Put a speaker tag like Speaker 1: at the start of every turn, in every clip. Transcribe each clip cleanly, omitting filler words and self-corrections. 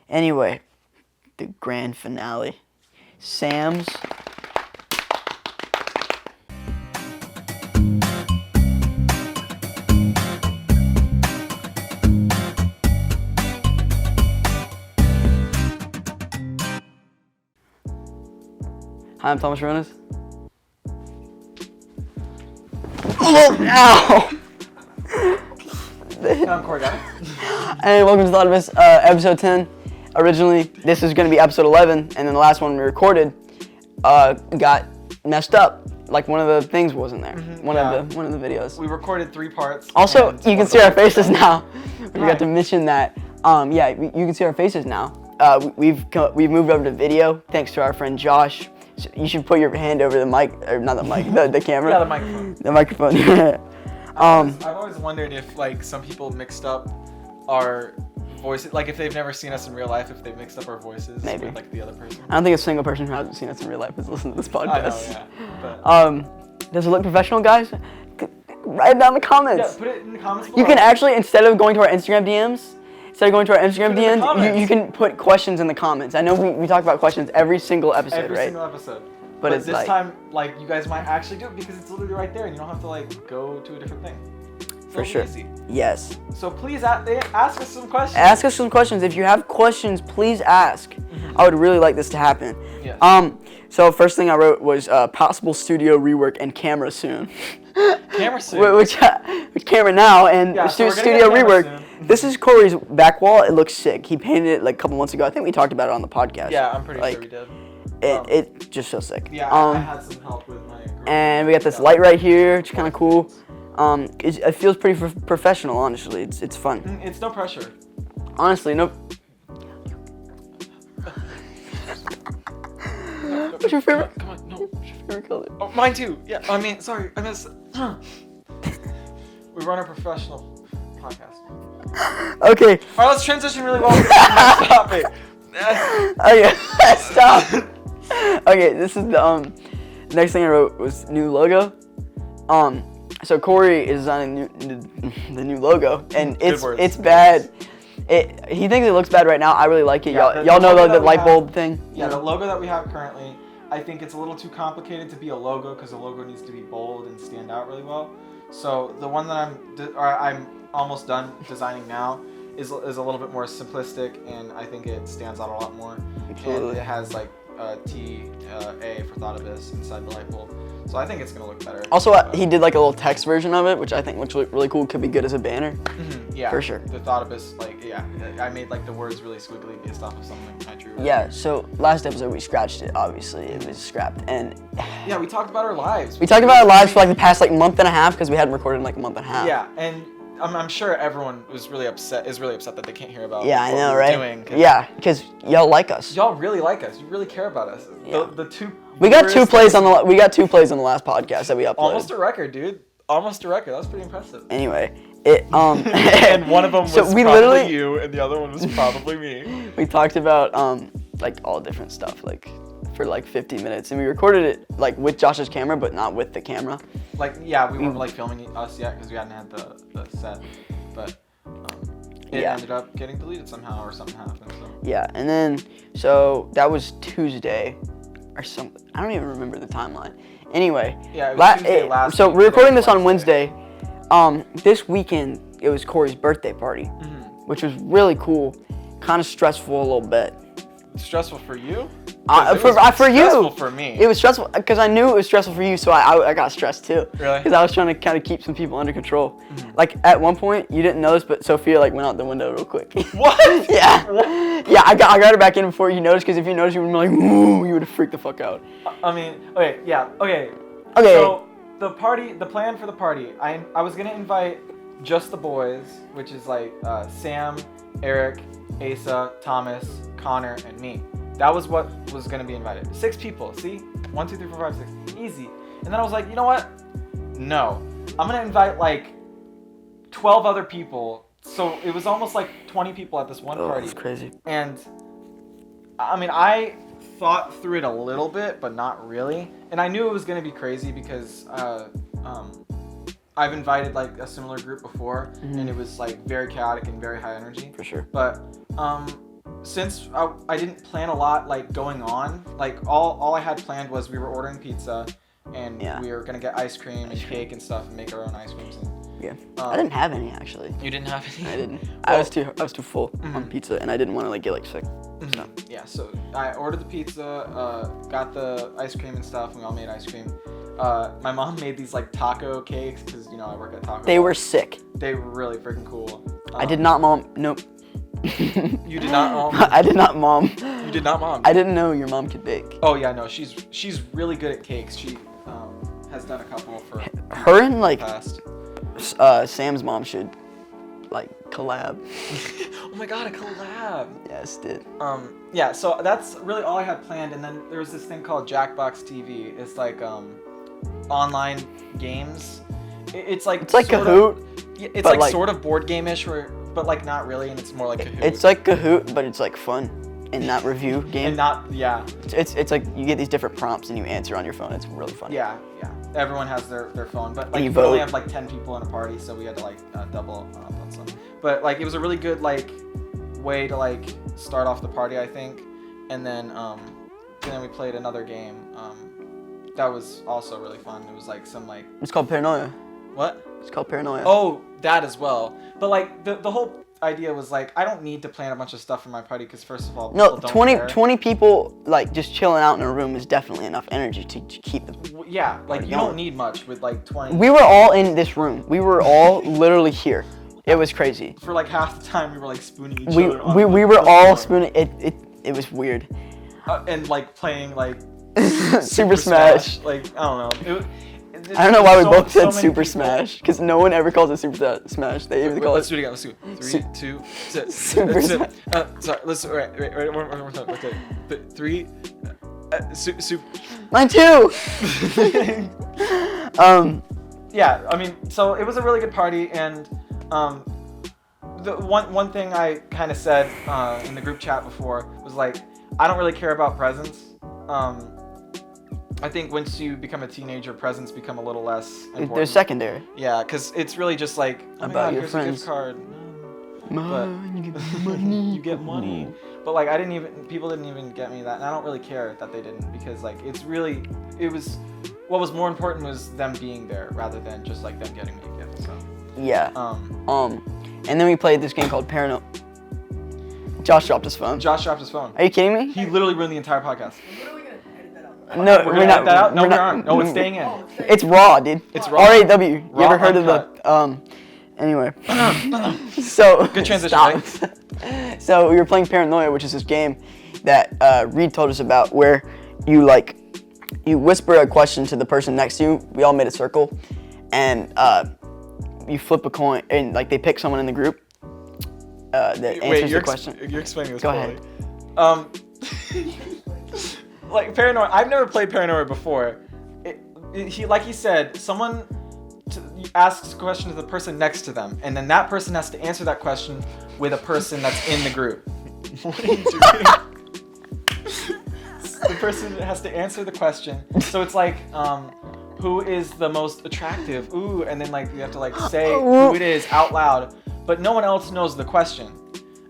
Speaker 1: Anyway, the grand finale. Sam's. Hi, I'm Thomas Ronas. Oh, ow!
Speaker 2: I'm Corey Guy.
Speaker 1: Hey, welcome to Thought of Us, episode 10. Originally, this is going to be episode 11, and then the last one we recorded got messed up. Like one of the things wasn't there. One of the videos.
Speaker 2: We recorded 3 parts.
Speaker 1: Also, you can see our faces now. We forgot to mention that. You can see our faces now. We've moved over to video thanks to our friend Josh. So you should put your hand over the mic, or not the mic, the camera.
Speaker 2: Yeah, the microphone.
Speaker 1: The microphone.
Speaker 2: I've always wondered if like some people mixed up our voices, like if they've never seen us in real life, if they've mixed up our voices with like the other person.
Speaker 1: I don't think a single person who hasn't seen us in real life has listened to this podcast.
Speaker 2: I know, yeah. But,
Speaker 1: does it look professional, guys? Write it down in the comments.
Speaker 2: Yeah, put it in the comments below.
Speaker 1: You can actually, instead of going to our Instagram DMs, you can put questions in the comments. I know we talk about questions every single episode,
Speaker 2: every single episode. But
Speaker 1: it's
Speaker 2: this time, like, you guys might actually do it because it's literally right there and you don't have to, like, go to a different thing.
Speaker 1: For sure.
Speaker 2: Easy.
Speaker 1: Yes.
Speaker 2: So please ask us some questions.
Speaker 1: Ask us some questions. If you have questions, please ask. I would really like this to happen.
Speaker 2: Yes.
Speaker 1: So first thing I wrote was possible studio rework and camera soon.
Speaker 2: Camera soon.
Speaker 1: Which camera now and studio rework.
Speaker 2: Soon.
Speaker 1: This is Corey's back wall. It looks sick. He painted it like a couple months ago. I think we talked about it on the podcast.
Speaker 2: Yeah, I'm pretty sure we did.
Speaker 1: It just so sick.
Speaker 2: Yeah, I had some help with my girlfriend.
Speaker 1: And we got this light right here, which is kind of cool. It feels pretty professional, honestly. It's fun.
Speaker 2: It's no pressure.
Speaker 1: Honestly, no. What's your favorite?
Speaker 2: Come on, no.
Speaker 1: What's your favorite color?
Speaker 2: Oh, mine too. Yeah, I mean, sorry, I missed. We run a professional podcast.
Speaker 1: Okay.
Speaker 2: All right, let's transition really well to the next topic.
Speaker 1: Okay, stop. Okay, this is the next thing I wrote was new logo. So Corey is designing the new logo, and it's bad. He thinks it looks bad right now. I really like it.
Speaker 2: Yeah,
Speaker 1: y'all know the light bulb thing.
Speaker 2: Yeah, the logo that we have currently, I think it's a little too complicated to be a logo because the logo needs to be bold and stand out really well. So the one that I'm almost done designing now is a little bit more simplistic, and I think it stands out a lot more.
Speaker 1: Absolutely.
Speaker 2: And it has like T-A for Thought of Us inside the light bulb. So I think it's gonna look better.
Speaker 1: Also, he did like a little text version of it, which I think looks really cool. Could be good as a banner.
Speaker 2: Yeah,
Speaker 1: for sure.
Speaker 2: The Thought of Us, I made like the words really squiggly based off of something I drew.
Speaker 1: Yeah. So last episode we scratched it. Obviously, it was scrapped, and
Speaker 2: yeah, we talked about our lives.
Speaker 1: We talked about our lives for like the past month and a half because we hadn't recorded in like a month and a half.
Speaker 2: Yeah, and I'm sure everyone is really upset that they can't hear about
Speaker 1: what I know, right?
Speaker 2: Doing,
Speaker 1: because y'all like us.
Speaker 2: Y'all really like us. You really care about us.
Speaker 1: Yeah.
Speaker 2: We
Speaker 1: got 2 plays on the last podcast that we uploaded.
Speaker 2: Almost a record, dude. Almost a record. That was pretty impressive.
Speaker 1: Anyway,
Speaker 2: and one of them was probably you, and the other one was probably me.
Speaker 1: We talked about like all different stuff for 15 minutes, and we recorded it with Josh's camera, but not with the camera.
Speaker 2: We weren't filming us yet because we hadn't had the set, but it ended up getting deleted somehow or something happened. So.
Speaker 1: Yeah, and then so that was Tuesday or something. I don't even remember the timeline. Anyway,
Speaker 2: yeah, it was Tuesday last
Speaker 1: so
Speaker 2: week,
Speaker 1: we're recording this on Wednesday. This weekend it was Corey's birthday party, which was really cool. Kind of stressful a little bit.
Speaker 2: Stressful for you?
Speaker 1: For you.
Speaker 2: Stressful for me.
Speaker 1: It was stressful because I knew it was stressful for you, so I got stressed too.
Speaker 2: Really?
Speaker 1: Because I was trying to kind of keep some people under control. At one point, you didn't notice, but Sophia went out the window real quick.
Speaker 2: What?
Speaker 1: Yeah. What? Yeah, I got her back in before you noticed. Because if you noticed, you would be like, "Woo!" You would have freaked the fuck out.
Speaker 2: Okay. Okay.
Speaker 1: Okay.
Speaker 2: So the plan for the party, I was gonna invite just the boys, which is Sam, Eric, Asa, Thomas, Connor, and me. That was what was going to be invited. 6 people, see? 1, 2, 3, 4, 5, 6. Easy. And then I was like, you know what? No. I'm going to invite 12 other people. So it was almost 20 people at this one party.
Speaker 1: That's crazy.
Speaker 2: And I thought through it a little bit, but not really. And I knew it was going to be crazy because I've invited a similar group before, and it was very chaotic and very high energy.
Speaker 1: For sure.
Speaker 2: But since I didn't plan a lot like going on, like all I had planned was we were ordering pizza and we were gonna get ice cream and cake and stuff and make our own ice creams. And,
Speaker 1: I didn't have any actually.
Speaker 2: You didn't have any?
Speaker 1: I didn't. Well, I was too full on pizza and I didn't want to like get like sick. So.
Speaker 2: Yeah, so I ordered the pizza, got the ice cream and stuff, and we all made ice cream. My mom made these like taco cakes because I work at Taco Bell.
Speaker 1: They were sick.
Speaker 2: They were really freaking cool.
Speaker 1: I did not mom. Nope.
Speaker 2: You did not mom.
Speaker 1: I did not mom.
Speaker 2: You did not mom.
Speaker 1: I didn't know your mom could bake.
Speaker 2: Oh yeah, no, she's really good at cakes. She has done a couple for
Speaker 1: her and like
Speaker 2: past.
Speaker 1: Sam's mom should like collab.
Speaker 2: Oh my god, a collab.
Speaker 1: Yes, did.
Speaker 2: Yeah, so that's really all I had planned, and then there was this thing called Jackbox TV. It's like online games. It's like
Speaker 1: Kahoot.
Speaker 2: Yeah, it's like sort of board game-ish, but like not really, and it's more like Kahoot.
Speaker 1: It's like Kahoot, but it's like fun and not review game.
Speaker 2: And not
Speaker 1: It's like you get these different prompts and you answer on your phone. It's really fun.
Speaker 2: Yeah. Everyone has their phone, but like
Speaker 1: you
Speaker 2: we only have like 10 people in a party, so we had to like double up on some. But like it was a really good like way to like start off the party, I think. And then we played another game. That was also really fun. It was like some like.
Speaker 1: It's called Paranoia.
Speaker 2: What?
Speaker 1: It's called Paranoia.
Speaker 2: Oh, that as well. But like the whole idea was like I don't need to plan a bunch of stuff for my party because first of all,
Speaker 1: no,
Speaker 2: don't
Speaker 1: 20 people like just chilling out in a room is definitely enough energy to keep them.
Speaker 2: Yeah, like you don't need much with like 20.
Speaker 1: We were all in this room. We were all literally here. It was crazy.
Speaker 2: For like half the time, we were like spooning each
Speaker 1: other. We were all spooning. It was weird.
Speaker 2: And like playing like
Speaker 1: Super Smash.
Speaker 2: Like I don't know.
Speaker 1: I don't know why we both said Super Smash because no one ever calls it Super Smash. They even call
Speaker 2: let's
Speaker 1: it.
Speaker 2: do it again. Let's do it. 3, 2,
Speaker 1: Super Smash.
Speaker 2: Sorry. Let's wait. One more time. Okay. 3.
Speaker 1: Mine too.
Speaker 2: Yeah. I mean, so it was a really good party, and the one thing I kind of said in the group chat before was like, I don't really care about presents. I think once you become a teenager, presents become a little less important.
Speaker 1: They're secondary.
Speaker 2: Yeah, because it's really just like,
Speaker 1: about your
Speaker 2: here's
Speaker 1: friends.
Speaker 2: a gift card.
Speaker 1: You get money.
Speaker 2: You get money. But like, people didn't even get me that, and I don't really care that they didn't, because like, what was more important was them being there rather than just like them getting me a gift. So.
Speaker 1: Yeah. And then we played this game called Paranoia. Josh dropped his phone. Are you kidding me?
Speaker 2: He literally ruined the entire podcast.
Speaker 1: No,
Speaker 2: we're not. That out? No, we aren't. No, it's staying in.
Speaker 1: It's raw, dude.
Speaker 2: It's raw.
Speaker 1: RAW. You ever heard of the Anyway. So.
Speaker 2: Good transition, right?
Speaker 1: So we were playing Paranoia, which is this game that Reed told us about, where you whisper a question to the person next to you. We all made a circle, and you flip a coin, and like they pick someone in the group that answers the question.
Speaker 2: You're explaining this.
Speaker 1: Go ahead.
Speaker 2: Like Paranoia, I've never played Paranoia before. Like he said, someone asks a question to the person next to them, and then that person has to answer that question with a person that's in the group. What are you doing? The person has to answer the question. So it's like, who is the most attractive? Ooh, and then like you have to like say who it is out loud, but no one else knows the question.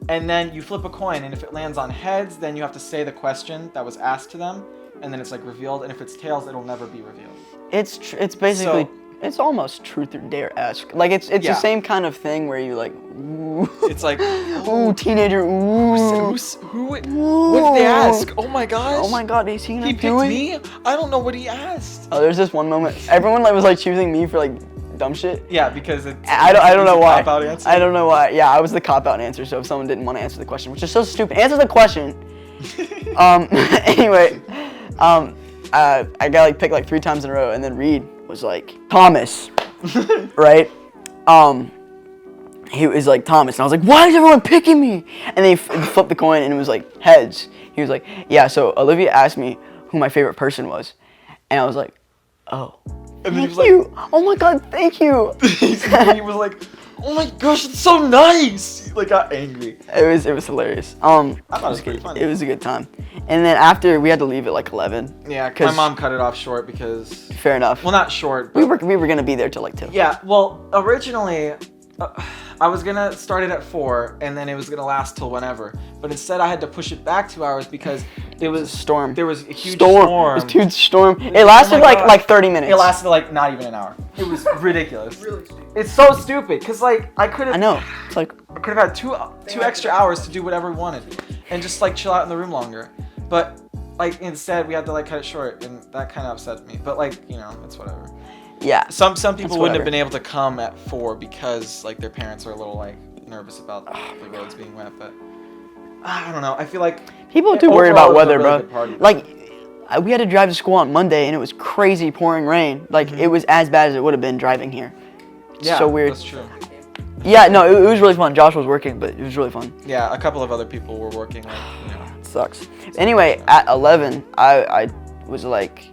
Speaker 2: And then you flip a coin, and if it lands on heads, then you have to say the question that was asked to them, and then it's like revealed. And if it's tails, it'll never be revealed.
Speaker 1: It's basically it's almost truth or dare-esque. Like it's the same kind of thing where you like. Ooh.
Speaker 2: It's like
Speaker 1: ooh, teenager. Ooh.
Speaker 2: What did they ask? Oh my gosh.
Speaker 1: Oh my god, is he gonna
Speaker 2: He
Speaker 1: do
Speaker 2: picked
Speaker 1: it?
Speaker 2: me? I don't know what he asked.
Speaker 1: Oh, there's this one moment. Everyone was like choosing me for like dumb shit.
Speaker 2: Yeah, because it's
Speaker 1: I don't know why.
Speaker 2: Cop-out answer.
Speaker 1: I don't know why. Yeah, I was the cop-out answer. So if someone didn't want to answer the question, which is so stupid, answer the question. Anyway, I got like picked like 3 times in a row, and then Reed was like Thomas, right? He was like Thomas, and I was like, why is everyone picking me? And then he flipped the coin, and it was like heads. He was like, yeah. So Olivia asked me who my favorite person was, and I was like, oh.
Speaker 2: And then
Speaker 1: Thank you. Oh my god, thank you.
Speaker 2: He was like, oh my gosh, it's so nice. He like got angry.
Speaker 1: It was hilarious.
Speaker 2: I thought it was pretty funny.
Speaker 1: It was a good time. And then after we had to leave at like 11.
Speaker 2: Yeah, cause my mom cut it off short because.
Speaker 1: Fair enough.
Speaker 2: Well, not short. But
Speaker 1: we were gonna be there till like 2.
Speaker 2: Yeah. Well, originally, I was gonna start it at 4, and then it was gonna last till whenever. But instead, I had to push it back 2 hours because it was
Speaker 1: storm.
Speaker 2: There was a huge storm.
Speaker 1: It was a huge storm. It lasted like 30 minutes.
Speaker 2: It lasted like not even an hour. It was ridiculous.
Speaker 3: Really stupid.
Speaker 2: It's so stupid because like I could have.
Speaker 1: I know. It's like
Speaker 2: I could have had two extra hours to do whatever we wanted, and just like chill out in the room longer. But like instead, we had to like cut it short, and that kind of upset me. But like it's whatever.
Speaker 1: yeah.
Speaker 2: Some people wouldn't have
Speaker 1: whatever.
Speaker 2: been able to come at 4 because like their parents are a little like nervous about the roads being wet. But I don't know. I feel like
Speaker 1: People are too worried about
Speaker 2: overall, it was a
Speaker 1: weather,
Speaker 2: really good
Speaker 1: bro.
Speaker 2: party.
Speaker 1: Like, we had to drive to school on Monday, and it was crazy pouring rain. Like, it was as bad as it would have been driving here.
Speaker 2: Yeah,
Speaker 1: so weird.
Speaker 2: That's true.
Speaker 1: Yeah, no, it was really fun. Josh was working, but it was really fun.
Speaker 2: Yeah, a couple of other people were working. Like,
Speaker 1: It sucks. Anyway, at 11, I was like,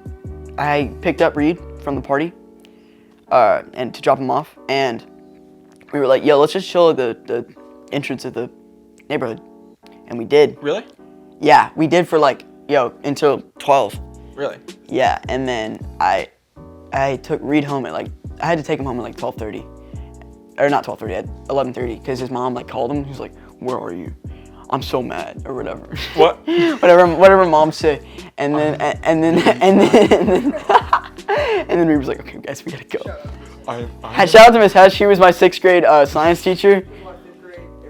Speaker 1: I picked up Reed from the party, and to drop him off, and we were like, yo, let's just chill at the entrance of the neighborhood, and we did.
Speaker 2: Really?
Speaker 1: Yeah, we did for like, until 12.
Speaker 2: Really?
Speaker 1: Yeah, and then I took Reed home at I had to take him home at like 12:30, or not 12:30, at 11:30, because his mom like called him. He was like, "Where are you? I'm so mad," or whatever.
Speaker 2: What?
Speaker 1: whatever moms say. And then and then Reed was like, "Okay, guys, we gotta go." Shout out to Miss Hess. She was my 6th grade science teacher.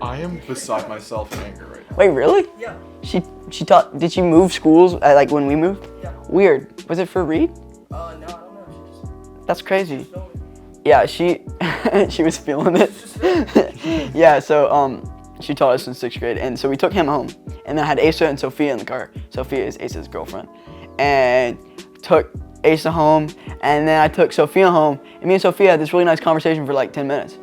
Speaker 2: I am beside myself in anger right now.
Speaker 1: Wait, really?
Speaker 3: Yeah.
Speaker 1: She taught. Did she move schools like when we moved?
Speaker 3: Yeah.
Speaker 1: Weird. Was it for Reed?
Speaker 3: No, I don't know. She just
Speaker 1: That's crazy.
Speaker 3: filmed it.
Speaker 1: Yeah, she was feeling it. Yeah, so she taught us in 6th grade, and so we took him home, and then I had Asa and Sophia in the car. Sophia is Asa's girlfriend, and took Asa home, and then I took Sophia home, and me and Sophia had this really nice conversation for like 10 minutes.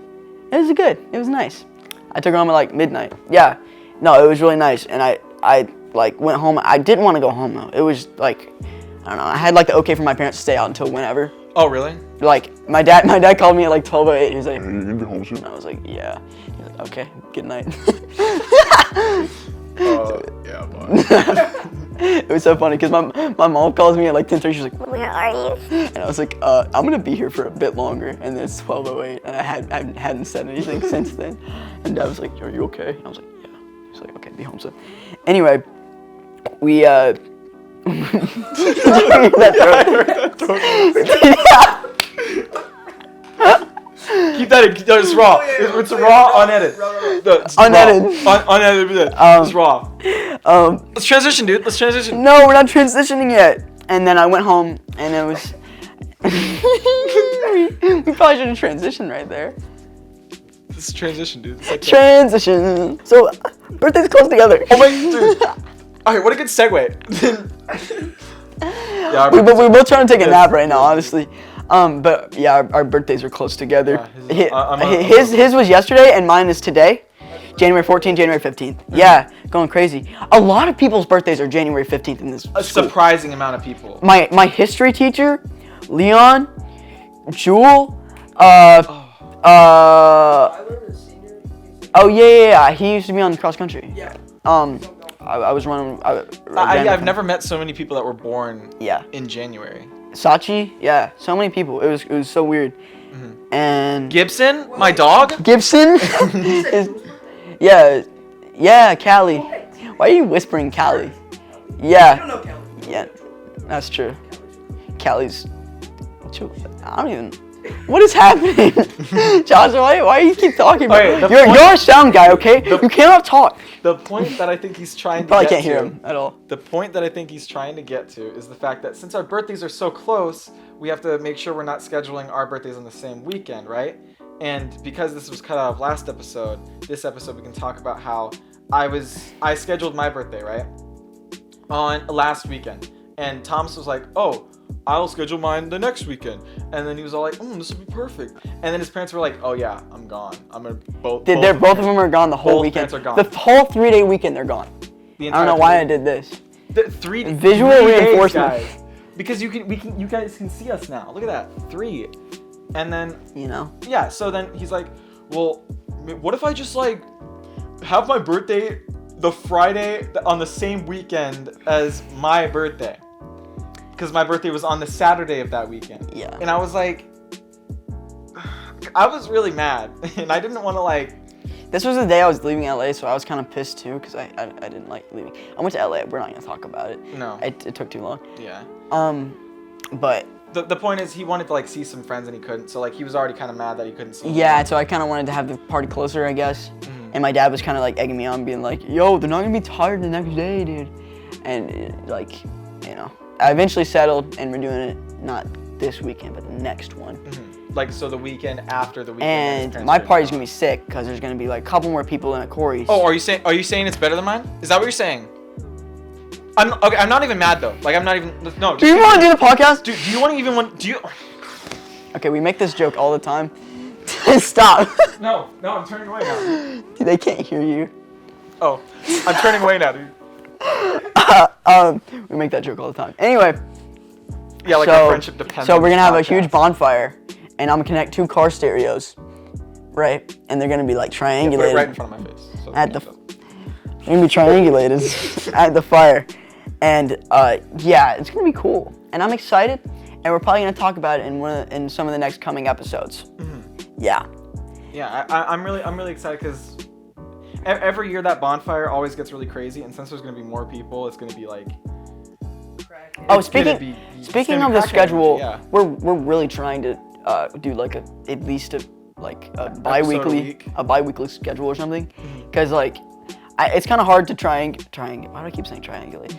Speaker 1: It was good. It was nice. I took her home at like midnight. Yeah, no, it was really nice, and I like went home. I didn't want to go home though. It was like, I don't know. I had like the okay from my parents to stay out until whenever.
Speaker 2: Oh, really?
Speaker 1: Like my dad called me at like 12:08. He was like,
Speaker 4: Hey, you gonna be home soon?
Speaker 1: and I was like, yeah. He's like, okay, good night.
Speaker 4: Yeah, but
Speaker 1: It was so funny because my mom calls me at like 10:30. She's like,
Speaker 5: Where are you?
Speaker 1: and I was like, I'm gonna be here for a bit longer. And then it's 12:08, and I hadn't said anything since then. And Dad was like, are you okay? And I was like, yeah. He's like, okay, be home soon. Anyway, we
Speaker 2: Keep that in. It's raw. It's raw, unedited. It's
Speaker 1: Unedited.
Speaker 2: raw. Unedited. It's raw. Let's transition, dude. Let's transition.
Speaker 1: No, we're not transitioning yet. And then I went home, and it was. we probably shouldn't transition right there.
Speaker 2: This is transition, dude. It's like
Speaker 1: Transition. So, birthdays close together.
Speaker 2: oh wait, dude. All right, what a good segue. Yeah,
Speaker 1: we're both trying to take a nap right now, honestly. But yeah, our birthdays are close together. His was yesterday, and mine is today. January 14th, January 15th. Yeah, going crazy. A lot of people's birthdays are January 15th in this
Speaker 2: a
Speaker 1: school.
Speaker 2: surprising amount of people.
Speaker 1: My history teacher, Leon, Jewel,
Speaker 3: I learned as a senior.
Speaker 1: oh yeah, he used to be on cross country.
Speaker 3: Yeah.
Speaker 1: I was running.
Speaker 2: I've never met so many people that were born
Speaker 1: Yeah.
Speaker 2: in January.
Speaker 1: Sachi, yeah, so many people. It was so weird. And
Speaker 2: Gibson, my dog.
Speaker 1: Gibson, yeah, Callie. Why are you whispering Callie?
Speaker 3: I don't know Kelly.
Speaker 1: Yeah, that's true. Callie's. I don't even. What is happening, Josh? Why do you keep talking about?
Speaker 2: Okay, the
Speaker 1: you're
Speaker 2: point-
Speaker 1: a sound guy, okay? You cannot talk.
Speaker 2: The point that I think he's trying to
Speaker 1: Probably
Speaker 2: get
Speaker 1: can't
Speaker 2: to,
Speaker 1: hear him at all.
Speaker 2: The point that I think he's trying to get to is the fact that since our birthdays are so close, we have to make sure we're not scheduling our birthdays on the same weekend, right? And because this was cut out of last episode, this episode we can talk about how I scheduled my birthday, right? On last weekend. And Thomas was like, oh, I'll schedule mine the next weekend. And then he was all like, this will be perfect. And then his parents were like, oh yeah, I'm gone. I'm gonna both
Speaker 1: Both of them are gone the whole
Speaker 2: both
Speaker 1: weekend.
Speaker 2: parents are gone.
Speaker 1: The whole 3-day weekend, they're gone.
Speaker 2: The
Speaker 1: I don't know
Speaker 2: entire
Speaker 1: why I
Speaker 2: 3
Speaker 1: did this.
Speaker 2: The three
Speaker 1: Visual
Speaker 2: 3 days,
Speaker 1: reinforcement.
Speaker 2: guys. Because you guys can see us now. Look at that, 3. And then
Speaker 1: You know.
Speaker 2: yeah, so then he's like, well, what if I just like have my birthday the Friday on the same weekend as my birthday? Because my birthday was on the Saturday of that weekend.
Speaker 1: Yeah.
Speaker 2: And I was like, I was really mad, and I didn't want to like
Speaker 1: This was the day I was leaving LA, so I was kind of pissed too because I didn't like leaving. I went to LA. We're not gonna talk about it.
Speaker 2: No.
Speaker 1: It took too long.
Speaker 2: Yeah.
Speaker 1: But
Speaker 2: The point is he wanted to like see some friends and he couldn't. So like he was already kind of mad that he couldn't see.
Speaker 1: yeah, so I kind of wanted to have the party closer, I guess. And my dad was kind of like egging me on, being like, "Yo, they're not gonna be tired the next day, dude." And like, you know, I eventually settled, and we're doing it not this weekend, but the next one.
Speaker 2: Like so the weekend after the weekend.
Speaker 1: And my party's gonna be sick because there's gonna be like a couple more people than at Corey's.
Speaker 2: Oh, are you saying it's better than mine? Is that what you're saying? I'm not even mad though. Like I'm not even no.
Speaker 1: Do you want to do the podcast?
Speaker 2: Do you want to even want? Do you?
Speaker 1: Okay, we make this joke all the time. Stop.
Speaker 2: No, I'm turning away now.
Speaker 1: Dude, they can't hear you.
Speaker 2: Oh, I'm turning away now, dude.
Speaker 1: We make that joke all the time. Anyway.
Speaker 2: Yeah, like our friendship depends.
Speaker 1: So
Speaker 2: on
Speaker 1: we're gonna have a
Speaker 2: this
Speaker 1: huge
Speaker 2: podcast.
Speaker 1: bonfire, and I'm gonna connect 2 car stereos, right? And they're gonna be like triangulated.
Speaker 2: Right in front of my face. So
Speaker 1: At the, they're gonna be triangulated at the fire, and yeah, it's gonna be cool, and I'm excited, and we're probably gonna talk about it in some of the next coming episodes. Yeah.
Speaker 2: Yeah, I'm really excited because every year that bonfire always gets really crazy, and since there's gonna be more people, it's gonna be like.
Speaker 1: Oh,
Speaker 2: It's gonna
Speaker 1: speaking
Speaker 2: be
Speaker 1: of the
Speaker 2: crack
Speaker 1: schedule,
Speaker 2: energy, yeah.
Speaker 1: we're really trying to do like at least a bi-weekly schedule or something, because like it's kind of hard to triangulate. Why do I keep saying triangulate?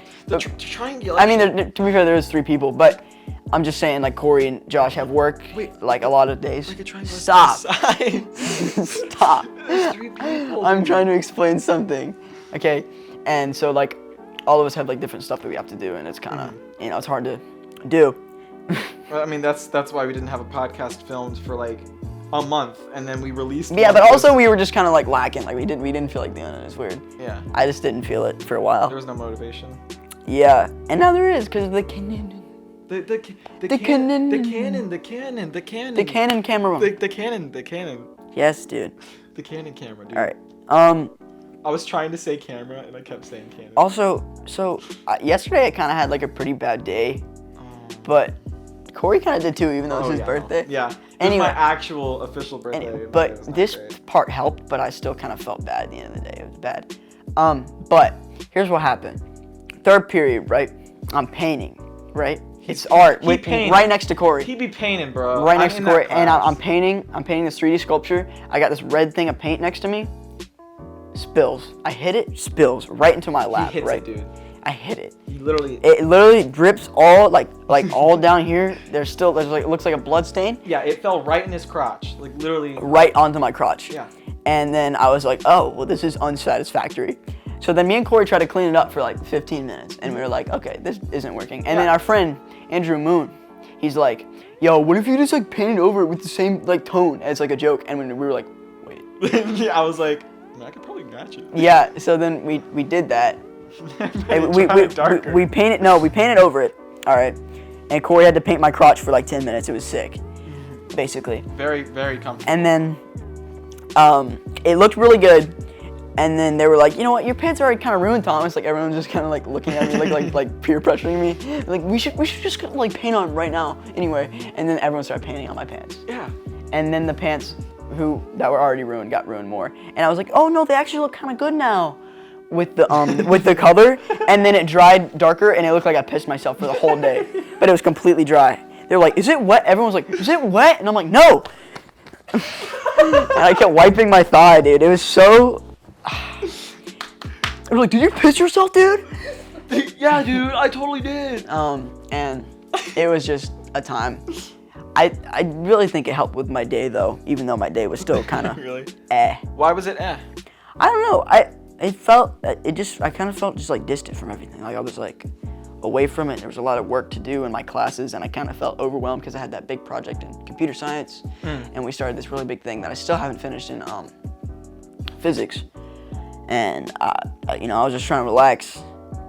Speaker 2: Triangulation.
Speaker 1: I mean, to be fair, there is 3 people, but I'm just saying like Corey and Josh have work like a lot of days.
Speaker 2: Like a triangle
Speaker 1: Stop.
Speaker 2: size.
Speaker 1: Stop.
Speaker 2: There's 3 people.
Speaker 1: I'm trying to explain something. Okay, and so like all of us have like different stuff that we have to do, and it's kind of it's hard to do.
Speaker 2: Well, I mean, that's why we didn't have a podcast filmed for like a month, and then we released.
Speaker 1: Yeah,
Speaker 2: one
Speaker 1: but
Speaker 2: because-
Speaker 1: also we were just kind of like lacking. Like we didn't feel like doing it. It's weird.
Speaker 2: Yeah.
Speaker 1: I just didn't feel it for a while.
Speaker 2: There was no motivation.
Speaker 1: Yeah, and now there is because the Canon
Speaker 2: The
Speaker 1: Canon. camera.
Speaker 2: The Canon.
Speaker 1: Yes, dude.
Speaker 2: The Canon camera, dude.
Speaker 1: All right.
Speaker 2: I was trying to say camera, and I kept saying Canon.
Speaker 1: Also, so yesterday I kind of had like a pretty bad day, but Corey kind of did too, even though it was his birthday.
Speaker 2: Yeah. It
Speaker 1: Anyway.
Speaker 2: was my actual official birthday. and, like, it
Speaker 1: But
Speaker 2: was not
Speaker 1: this
Speaker 2: great.
Speaker 1: part helped, but I still kind of felt bad at the end of the day. It was bad. But here's what happened. 3rd period, right? I'm painting, right? It's art
Speaker 2: painting.
Speaker 1: right next to Corey.
Speaker 2: He be painting, bro.
Speaker 1: Right next to
Speaker 2: I'm in
Speaker 1: Corey,
Speaker 2: that
Speaker 1: and
Speaker 2: class.
Speaker 1: I'm painting this 3D sculpture. I got this red thing of paint next to me. Spills. I hit it, spills right into my lap.
Speaker 2: He hits
Speaker 1: right?
Speaker 2: it, dude.
Speaker 1: I hit it.
Speaker 2: He literally.
Speaker 1: It literally drips all like all down here. There's like it looks like a blood stain
Speaker 2: Yeah, it fell right in his crotch, like literally.
Speaker 1: right onto my crotch.
Speaker 2: Yeah.
Speaker 1: And then I was like, oh, well, this is unsatisfactory. So then me and Corey tried to clean it up for like 15 minutes, and we were like, okay, this isn't working. And then our friend Andrew Moon, he's like, yo, what if you just like painted over it with the same like tone as like a joke? And when we were like, wait.
Speaker 2: Yeah, I was like, I could probably match it.
Speaker 1: Yeah. So then we did that. And
Speaker 2: Darker.
Speaker 1: we painted over it. All right. And Corey had to paint my crotch for like 10 minutes. It was sick, basically.
Speaker 2: Very, very comfortable.
Speaker 1: And then it looked really good. And then they were like, you know what, your pants are already kind of ruined, Thomas. Like everyone was just kind of like looking at me, like peer pressuring me. Like we should just like paint on right now. Anyway, and then everyone started painting on my pants.
Speaker 2: Yeah.
Speaker 1: And then the pants that were already ruined got ruined more. And I was like, oh no, they actually look kind of good now with the with the color. And then it dried darker, and it looked like I pissed myself for the whole day. But it was completely dry. They were like, is it wet? Everyone was like, is it wet? And I'm like, no. And I kept wiping my thigh, dude. It was so. They were like, did you piss yourself, dude?
Speaker 2: Yeah, dude, I totally did.
Speaker 1: And it was just a time. I really think it helped with my day though, even though my day was still kind of
Speaker 2: Really?
Speaker 1: eh.
Speaker 2: Why was it eh?
Speaker 1: I don't know. I kind of felt just like distant from everything. Like I was like away from it. There was a lot of work to do in my classes, and I kind of felt overwhelmed because I had that big project in computer science, and we started this really big thing that I still haven't finished in physics. And I was just trying to relax,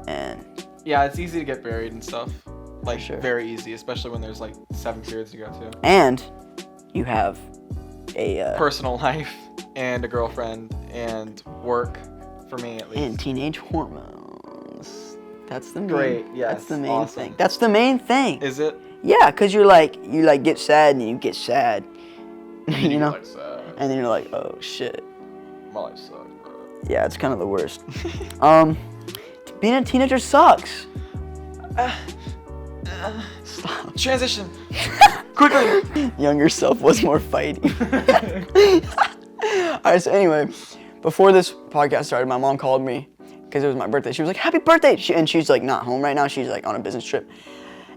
Speaker 1: and
Speaker 2: Yeah, it's easy to get buried and stuff. Like,
Speaker 1: sure.
Speaker 2: very easy, especially when there's like 7 periods to go to.
Speaker 1: and you have a
Speaker 2: Personal life and a girlfriend and work, for me at least.
Speaker 1: and teenage hormones. That's the main.
Speaker 2: Great, yes,
Speaker 1: That's the main
Speaker 2: awesome.
Speaker 1: thing. That's the main thing.
Speaker 2: Is it?
Speaker 1: Yeah, cause you get sad and you get sad, you know,
Speaker 2: Like,
Speaker 1: and then you're like, oh shit.
Speaker 2: My life sucks, bro.
Speaker 1: Yeah, it's kind of the worst. Being a teenager sucks. Stop.
Speaker 2: Transition. Quickly.
Speaker 1: Younger self was more fighty. Alright, so anyway, before this podcast started, my mom called me because it was my birthday. She was like, "Happy birthday!" And she's like not home right now. She's like on a business trip.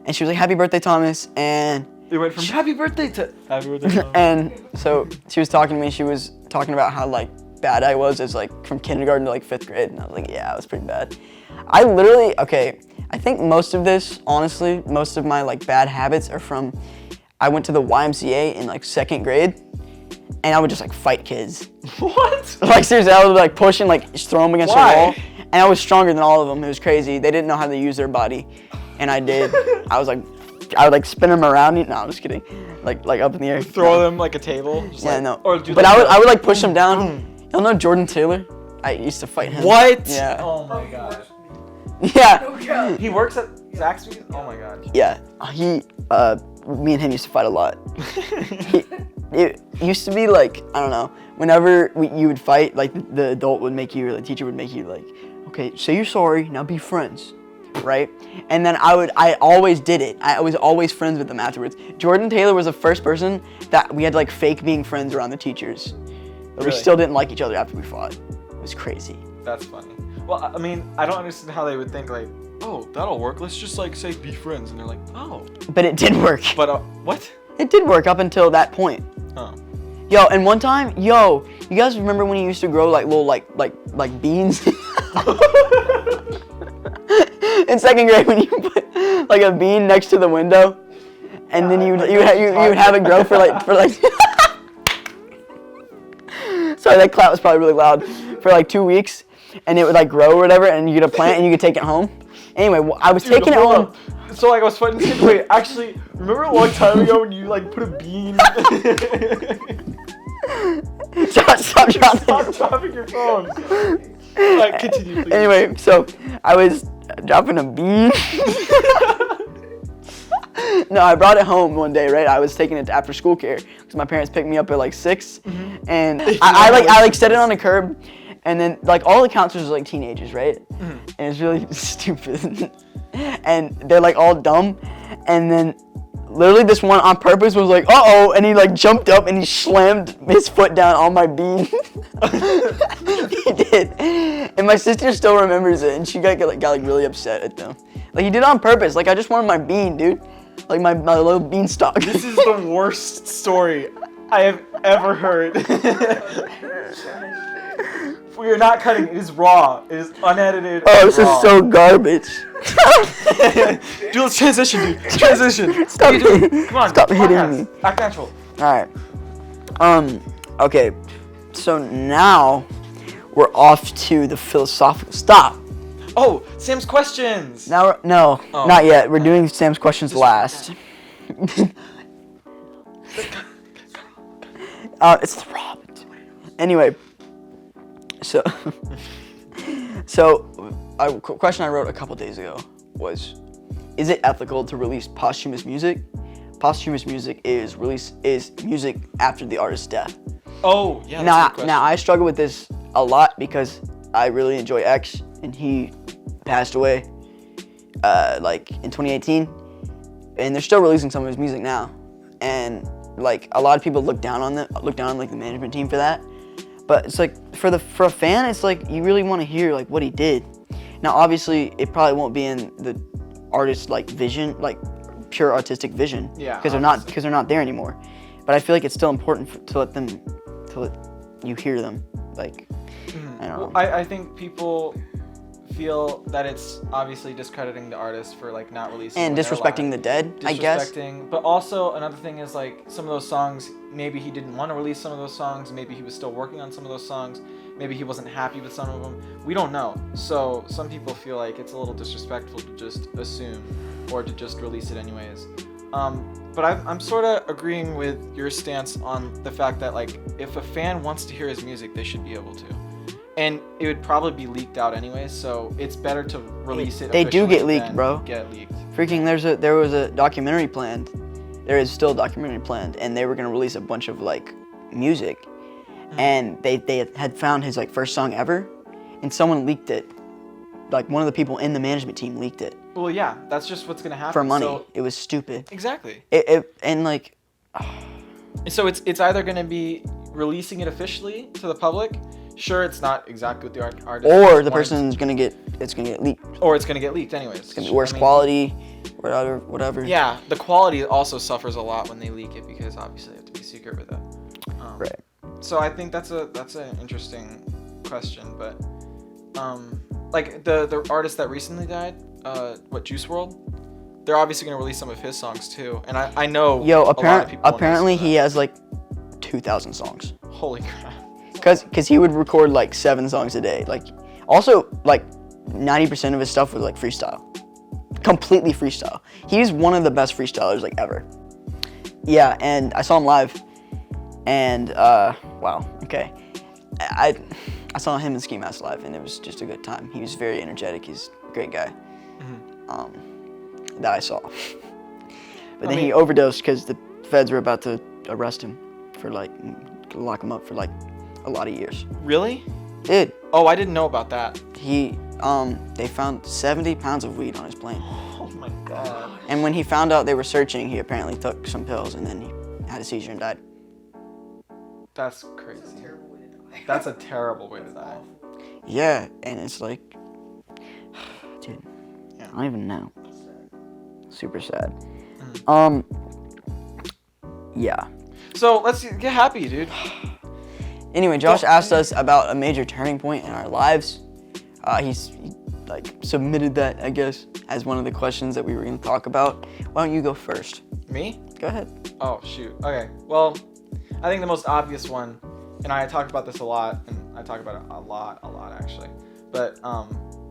Speaker 1: And she was like, "Happy birthday, Thomas." And
Speaker 2: It went from happy birthday to happy birthday.
Speaker 1: and so she was talking to me. She was talking about how like bad I was as like from kindergarten to like 5th grade. And I was like, yeah, I was pretty bad. I literally, okay, I think most of this, honestly, most of my like bad habits are from, I went to the YMCA in like 2nd grade and I would just like fight kids.
Speaker 2: What?
Speaker 1: Like seriously, I would like push and like just throw them against the wall. And I was stronger than all of them. It was crazy. They didn't know how to use their body. And I did. I would like spin them around. No, I'm just kidding. Like up in the air.
Speaker 2: Throw them like a table. Just
Speaker 1: Yeah,
Speaker 2: like,
Speaker 1: no.
Speaker 2: Or do
Speaker 1: But
Speaker 2: like
Speaker 1: I would like push them down. Y'all know Jordan Taylor? I used to fight him.
Speaker 2: What?
Speaker 1: Yeah.
Speaker 2: Oh my god.
Speaker 1: Yeah.
Speaker 2: He works at Zaxby's? Oh my god.
Speaker 1: Yeah. Me and him used to fight a lot. It used to be like, I don't know, whenever you would fight, like the adult would make you, or the teacher would make you like, okay, say you're sorry, now be friends, right? And then I always did it. I was always friends with them afterwards. Jordan Taylor was the first person that we had like fake being friends around the teachers. But we
Speaker 2: Really?
Speaker 1: still didn't like each other after we fought. It was crazy.
Speaker 2: That's funny. Well, I mean, I don't understand how they would think like, oh, that'll work. Let's just like say be friends, and they're like, oh.
Speaker 1: But it did work.
Speaker 2: But what?
Speaker 1: It did work up until that point.
Speaker 2: Oh.
Speaker 1: Yo, and one time, you guys remember when you used to grow like little like beans? In 2nd grade, when you put like a bean next to the window, and then you would have it grow for like sorry, that clap was probably really loud, for like 2 weeks, and it would like grow or whatever, and you get a plant and you could take it home. Anyway, I was taking it home.
Speaker 2: So like I was fighting kids. Wait, actually, remember a long time ago when you like put a bean?
Speaker 1: Stop
Speaker 2: dropping your phone. Like, continue, please.
Speaker 1: Anyway, so I was dropping a bean. No, I brought it home one day, right? I was taking it to after school care because my parents picked me up at like 6, and I set it on the curb, and then like all the counselors are like teenagers, right? And it's really stupid, and they're like all dumb, and then literally this one on purpose was like, uh-oh, and he like jumped up and he slammed his foot down on my bean. He did, and my sister still remembers it, and she got really upset at them. Like he did it on purpose. Like I just wanted my bean, dude. Like my little beanstalk.
Speaker 2: This is the worst story I have ever heard. We are not cutting. It is raw. It is unedited.
Speaker 1: Oh, this is so garbage.
Speaker 2: Dude, let's transition, dude. Transition.
Speaker 1: Stop
Speaker 2: What are you doing? Come on.
Speaker 1: Stop hitting
Speaker 2: podcast.
Speaker 1: me.
Speaker 2: Act natural.
Speaker 1: All right. Okay. So now we're off to the philosophical. Stop.
Speaker 2: Oh, Sam's questions.
Speaker 1: Now no,
Speaker 2: Oh.
Speaker 1: not yet. We're doing Sam's questions last. It's the Robins. Anyway, so a question I wrote a couple days ago was, is it ethical to release posthumous music? Posthumous music is music after the artist's death.
Speaker 2: Oh, yeah. That's a good question.
Speaker 1: Now I struggle with this a lot because I really enjoy X, and he passed away like in 2018, and they're still releasing some of his music now, and like a lot of people look down on like the management team for that, but it's like for a fan, it's like you really want to hear like what he did. Now obviously it probably won't be in the artist's like vision, like pure artistic vision,
Speaker 2: Yeah,
Speaker 1: because they're not there anymore, but I feel like it's still important to let you hear them, like I don't know.
Speaker 2: I think people feel that it's obviously discrediting the artist for like not releasing
Speaker 1: And
Speaker 2: when they're
Speaker 1: disrespecting
Speaker 2: alive.
Speaker 1: the dead, I guess.
Speaker 2: Disrespecting, but also another thing is like some of those songs, maybe he didn't want to release some of those songs, maybe he was still working on some of those songs, maybe he wasn't happy with some of them. We don't know. So some people feel like it's a little disrespectful to just assume or to just release it anyways. But I'm sort of agreeing with your stance on the fact that like if a fan wants to hear his music, they should be able to. And it would probably be leaked out anyways, so it's better to release it.
Speaker 1: They do
Speaker 2: officially
Speaker 1: get leaked,
Speaker 2: than
Speaker 1: bro.
Speaker 2: Get leaked.
Speaker 1: Freaking, there was a documentary planned. There is still a documentary planned, and they were gonna release a bunch of like music, and they had found his like first song ever, and someone leaked it. Like one of the people in the management team leaked it
Speaker 2: Well, yeah, that's just what's gonna happen.
Speaker 1: for money.
Speaker 2: So,
Speaker 1: It was stupid.
Speaker 2: exactly.
Speaker 1: And like,
Speaker 2: So it's either gonna be releasing it officially to the public. Sure, it's not exactly what the artist.
Speaker 1: or the
Speaker 2: wanted,
Speaker 1: person's gonna get leaked.
Speaker 2: Or it's gonna get leaked anyways.
Speaker 1: It's gonna be worse quality, whatever.
Speaker 2: Yeah, the quality also suffers a lot when they leak it because obviously they have to be secret with it.
Speaker 1: Right.
Speaker 2: So I think that's an interesting question, but like the artist that recently died, Juice WRLD, they're obviously gonna release some of his songs too, and I know
Speaker 1: Yo,
Speaker 2: a lot of people won't
Speaker 1: apparently
Speaker 2: listen to
Speaker 1: he
Speaker 2: that.
Speaker 1: has like 2,000 songs.
Speaker 2: Holy crap!
Speaker 1: Cause he would record like 7 songs a day. Like, also like 90% of his stuff was like freestyle, completely freestyle. He's one of the best freestylers like ever. Yeah, and I saw him live, and wow, okay, I saw him and Ski Mask live, and it was just a good time. He was very energetic. He's a great guy. That I saw. But then he overdosed because the feds were about to arrest him for like lock him up for like a lot of years.
Speaker 2: Really?
Speaker 1: Dude,
Speaker 2: Oh, I didn't know about that.
Speaker 1: they found 70 pounds of weed on his plane.
Speaker 2: Oh my god.
Speaker 1: And when he found out they were searching, he apparently took some pills and then he had a seizure and died.
Speaker 2: That's crazy.
Speaker 3: Terrible way to die.
Speaker 2: That's a terrible way to die.
Speaker 1: Yeah, and it's like, dude,
Speaker 2: Yeah.
Speaker 1: I don't even know. Super sad. Yeah.
Speaker 2: So let's get happy, dude.
Speaker 1: Anyway, Josh asked us about a major turning point in our lives. He like submitted that, I guess, as one of the questions that we were going to talk about. Why don't you go first?
Speaker 2: Me?
Speaker 1: Go ahead.
Speaker 2: Oh, shoot. Okay. Well, I think the most obvious one, and I talk about this a lot, and I talk about it a lot actually, but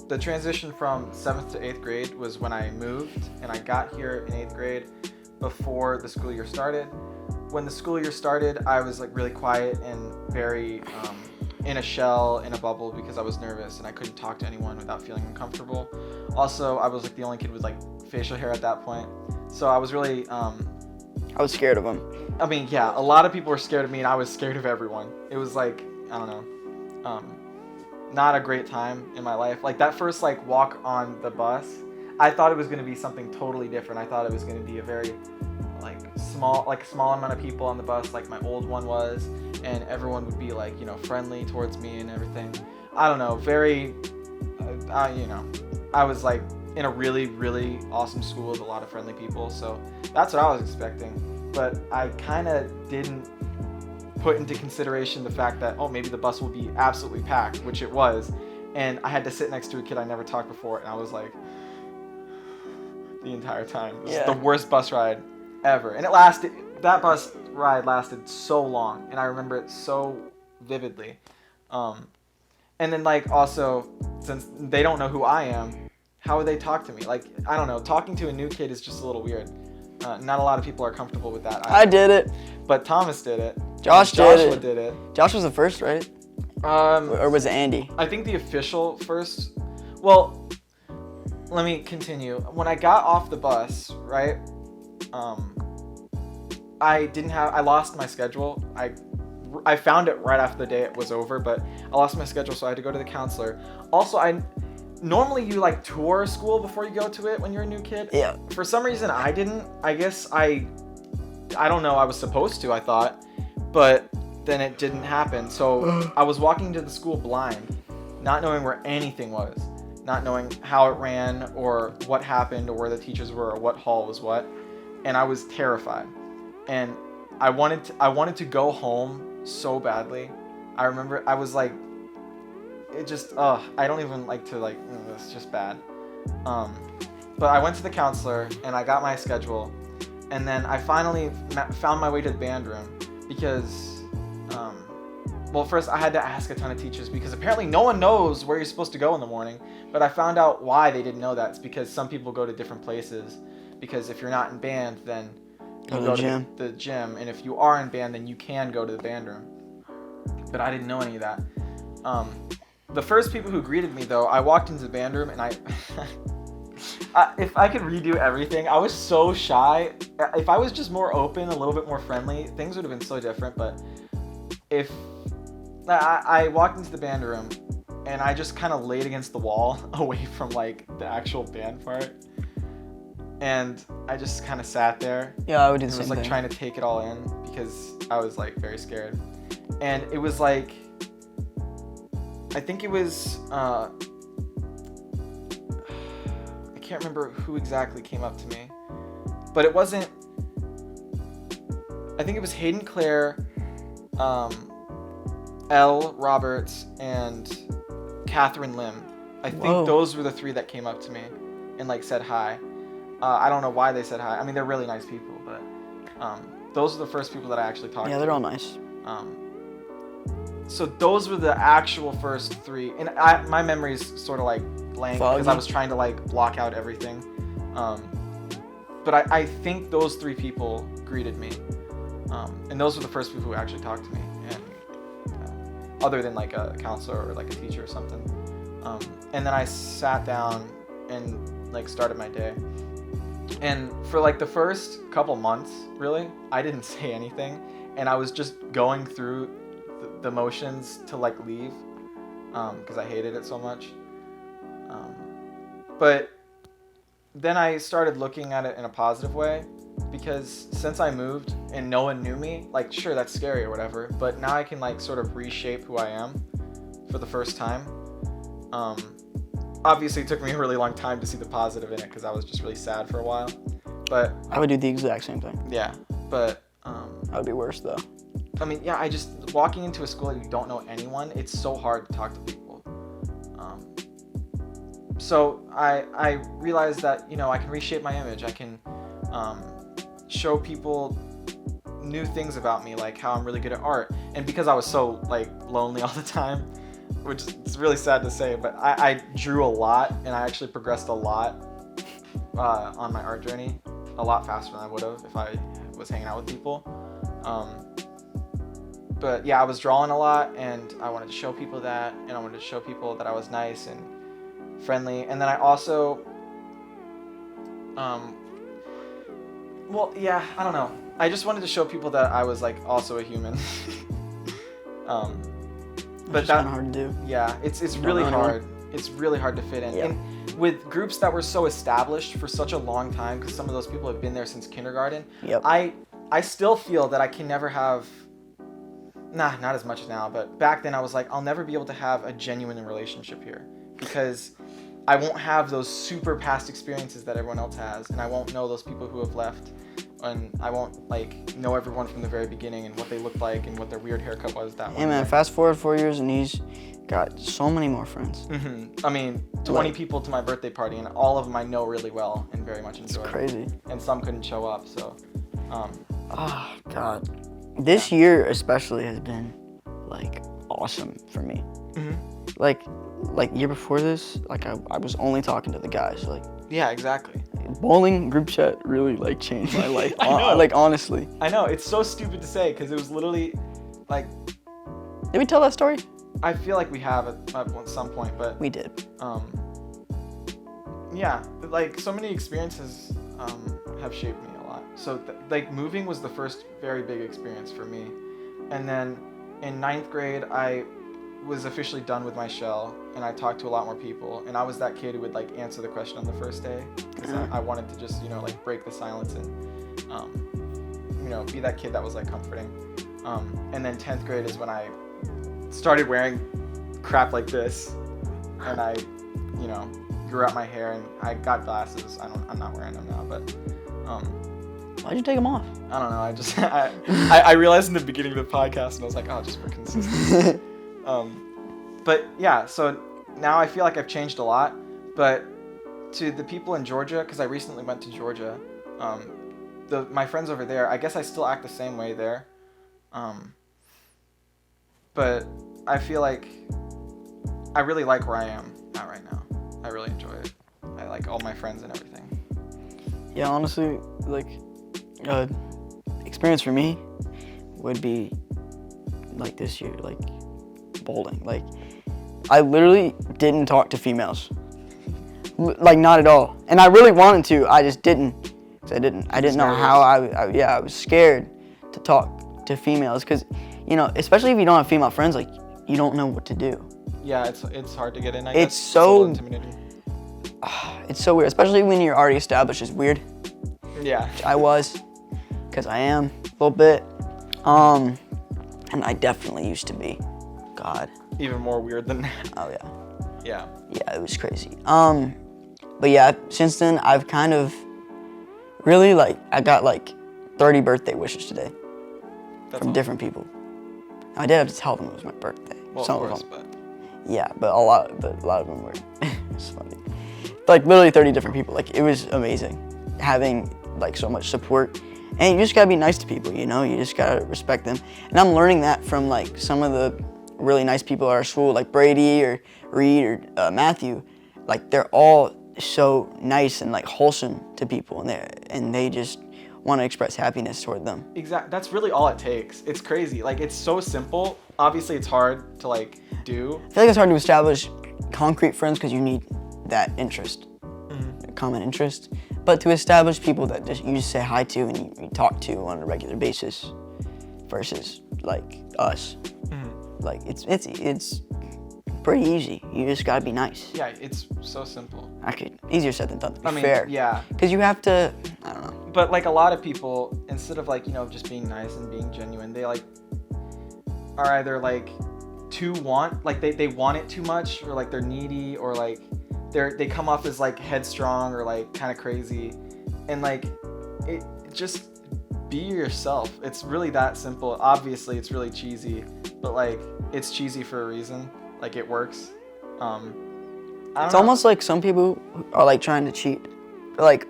Speaker 2: the transition from 7th to 8th grade was when I moved, and I got here in 8th grade before the school year started. When the school year started, I was like really quiet and very in a shell, in a bubble, because I was nervous and I couldn't talk to anyone without feeling uncomfortable. Also, I was like the only kid with like facial hair at that point, so I was really
Speaker 1: I was scared of him.
Speaker 2: I mean, yeah, a lot of people were scared of me, and I was scared of everyone. It was like, I don't know, not a great time in my life. Like that first like walk on the bus, I thought it was gonna be something totally different. I thought it was gonna be a very small amount of people on the bus, like my old one was, and everyone would be like, you know, friendly towards me and everything. I don't know, very, you know, I was like in a really, really awesome school with a lot of friendly people, so that's what I was expecting. But I kind of didn't put into consideration the fact that, oh, maybe the bus will be absolutely packed, which it was, and I had to sit next to a kid I never talked before, and I was like, the entire time. This is the worst bus ride ever. And that bus ride lasted so long, and I remember it so vividly. And then like also, since they don't know who I am, how would they talk to me? Like, I don't know, talking to a new kid is just a little weird. Not a lot of people are comfortable with that.
Speaker 1: I did it.
Speaker 2: But Thomas did it.
Speaker 1: Joshua
Speaker 2: did it.
Speaker 1: Josh was the first, right? Or was it Andy?
Speaker 2: I think the official first. Well, let me continue. When I got off the bus, right? I lost my schedule. I found it right after the day it was over, but I lost my schedule, so I had to go to the counselor. Also, normally you like tour a school before you go to it when you're a new kid.
Speaker 1: Yeah.
Speaker 2: For some reason I didn't. I guess I don't know, I was supposed to, I thought, but then it didn't happen. So I was walking to the school blind, not knowing where anything was, not knowing how it ran or what happened or where the teachers were or what hall was what, and I was terrified. And I wanted to go home so badly. I remember I was like, it just I don't even like to like, it's just bad. But I went to the counselor and I got my schedule, and then I finally found my way to the band room because well, first I had to ask a ton of teachers because apparently no one knows where you're supposed to go in the morning. But I found out why they didn't know that. It's because some people go to different places, because if you're not in band, then you go to the gym, and if you are in band, then you can go to the band room. But I didn't know any of that. The first people who greeted me, though, I walked into the band room, and if I could redo everything, I was so shy. If I was just more open, a little bit more friendly, things would have been so different. But if I walked into the band room, and I just kind of laid against the wall, away from like the actual band part, and I just kind of sat there.
Speaker 1: Yeah, I would do
Speaker 2: And
Speaker 1: the
Speaker 2: was
Speaker 1: same
Speaker 2: like
Speaker 1: thing.
Speaker 2: trying to take it all in because I was like very scared, and it was like, I think it was I can't remember who exactly came up to me, but it wasn't. I think it was Hayden Clare, Elle Roberts, and Catherine Lim. I think
Speaker 1: Whoa.
Speaker 2: those were the three that came up to me and like said hi. I don't know why they said hi. I mean, they're really nice people, but those are the first people that I actually talked to.
Speaker 1: Yeah, they're all nice.
Speaker 2: So those were the actual first three, and my memory's sort of like blank because I
Speaker 1: Foggy.
Speaker 2: was trying to like block out everything. But I think those three people greeted me, and those were the first people who actually talked to me, and other than like a counselor or like a teacher or something. And then I sat down and like started my day. And for like the first couple months, really, I didn't say anything, and I was just going through the motions to like leave, because I hated it so much. But then I started looking at it in a positive way, because since I moved and no one knew me, like sure that's scary or whatever, but now I can like sort of reshape who I am for the first time. Obviously it took me a really long time to see the positive in it because I was just really sad for a while, but
Speaker 1: I would do the exact same thing.
Speaker 2: yeah, but
Speaker 1: That would be worse though.
Speaker 2: I mean, yeah, I just, walking into a school that you don't know anyone, it's so hard to talk to people. So I realized that, you know, I can reshape my image. I can show people new things about me, like how I'm really good at art. And because I was so like lonely all the time, which is really sad to say, but I drew a lot, and I actually progressed a lot on my art journey, a lot faster than I would have if I was hanging out with people. But yeah, I was drawing a lot, and I wanted to show people that, and I wanted to show people that I was nice and friendly. And then I also, well, yeah, I don't know. I just wanted to show people that I was like also a human. But
Speaker 1: It's kind of hard to do.
Speaker 2: yeah, it's
Speaker 1: Don't
Speaker 2: really
Speaker 1: know anyone.
Speaker 2: hard. It's really hard to fit in.
Speaker 1: Yeah.
Speaker 2: And with groups that were so established for such a long time, because some of those people have been there since kindergarten.
Speaker 1: Yep.
Speaker 2: I still feel that I can never have, not as much now, but back then I was like, I'll never be able to have a genuine relationship here, because I won't have those super past experiences that everyone else has, and I won't know those people who have left, and I won't like know everyone from the very beginning and what they looked like and what their weird haircut was that
Speaker 1: Hey
Speaker 2: one
Speaker 1: man,
Speaker 2: day.
Speaker 1: fast forward 4 years and he's got so many more friends.
Speaker 2: I mean, 20
Speaker 1: Like-
Speaker 2: people to my birthday party, and all of them I know really well and very much
Speaker 1: It's
Speaker 2: enjoy.
Speaker 1: crazy.
Speaker 2: And some couldn't show up, so.
Speaker 1: Oh God, this year especially has been like awesome for me. Like year before this, like I was only talking to the guys. Like
Speaker 2: Yeah, exactly.
Speaker 1: bowling group chat really like changed my life.
Speaker 2: I know.
Speaker 1: Like honestly.
Speaker 2: I know, it's so stupid to say, because it was literally, like,
Speaker 1: Did we tell that story?
Speaker 2: I feel like we have at some point, but
Speaker 1: We did.
Speaker 2: yeah, like so many experiences have shaped me a lot. So like moving was the first very big experience for me, and then in 9th grade I was officially done with my shell, and I talked to a lot more people, and I was that kid who would like answer the question on the first day, because I wanted to just, you know, like break the silence and you know, be that kid that was like comforting. And then 10th grade is when I started wearing crap like this, and I, you know, grew out my hair, and I got glasses. I'm not wearing them now, but
Speaker 1: Why'd you take them off?
Speaker 2: I don't know. I just I realized in the beginning of the podcast, and I was like, oh, just for consistency. But yeah, so now I feel like I've changed a lot. But to the people in Georgia, because I recently went to Georgia, my friends over there, I guess I still act the same way there. But I feel like I really like where I am at right now. I really enjoy it. I like all my friends and everything.
Speaker 1: Yeah, honestly, like, experience for me would be like this year, like bowling. Like, I literally didn't talk to females, like not at all. And I really wanted to, I just didn't. 'Cause I didn't know how I was scared to talk to females, because, you know, especially if you don't have female friends, like, you don't know what to do.
Speaker 2: Yeah, it's hard to get in. I guess.
Speaker 1: It's so-
Speaker 2: a little intimidating.
Speaker 1: It's so weird, especially when you're already established as weird.
Speaker 2: Yeah.
Speaker 1: Which I was, because I am a little bit. And I definitely used to be. God.
Speaker 2: Even more weird than that.
Speaker 1: Oh yeah.
Speaker 2: Yeah.
Speaker 1: Yeah, it was crazy. But yeah, since then I've kind of really I got 30 birthday wishes today
Speaker 2: That's
Speaker 1: from different people. I did have to tell them it was my birthday.
Speaker 2: Well,
Speaker 1: Some
Speaker 2: of course,
Speaker 1: of them.
Speaker 2: but
Speaker 1: Yeah, but a lot of them were. It's funny. Literally 30 different people. It was amazing having so much support. And you just gotta be nice to people, you know? You just gotta respect them. And I'm learning that from some of the really nice people at our school, like Brady or Reed or Matthew. They're all so nice and wholesome to people, and they just want to express happiness toward them.
Speaker 2: Exactly. That's really all it takes. It's crazy. It's so simple. Obviously, it's hard to do.
Speaker 1: I feel it's hard to establish concrete friends because you need that interest, a common interest. But to establish people that you just say hi to and you talk to on a regular basis, versus us, it's pretty easy. You just gotta be nice.
Speaker 2: Yeah, it's so simple.
Speaker 1: Actually, easier said than done. To be
Speaker 2: I mean,
Speaker 1: fair.
Speaker 2: yeah.
Speaker 1: Because you have to. I don't know.
Speaker 2: But a lot of people, instead of just being nice and being genuine, they are either too they want it too much, or they're needy, or they come off as headstrong or kind of crazy, and it just be yourself. It's really that simple. Obviously, it's really cheesy, but it's cheesy for a reason. It works.
Speaker 1: It's almost like some people are trying to cheat, like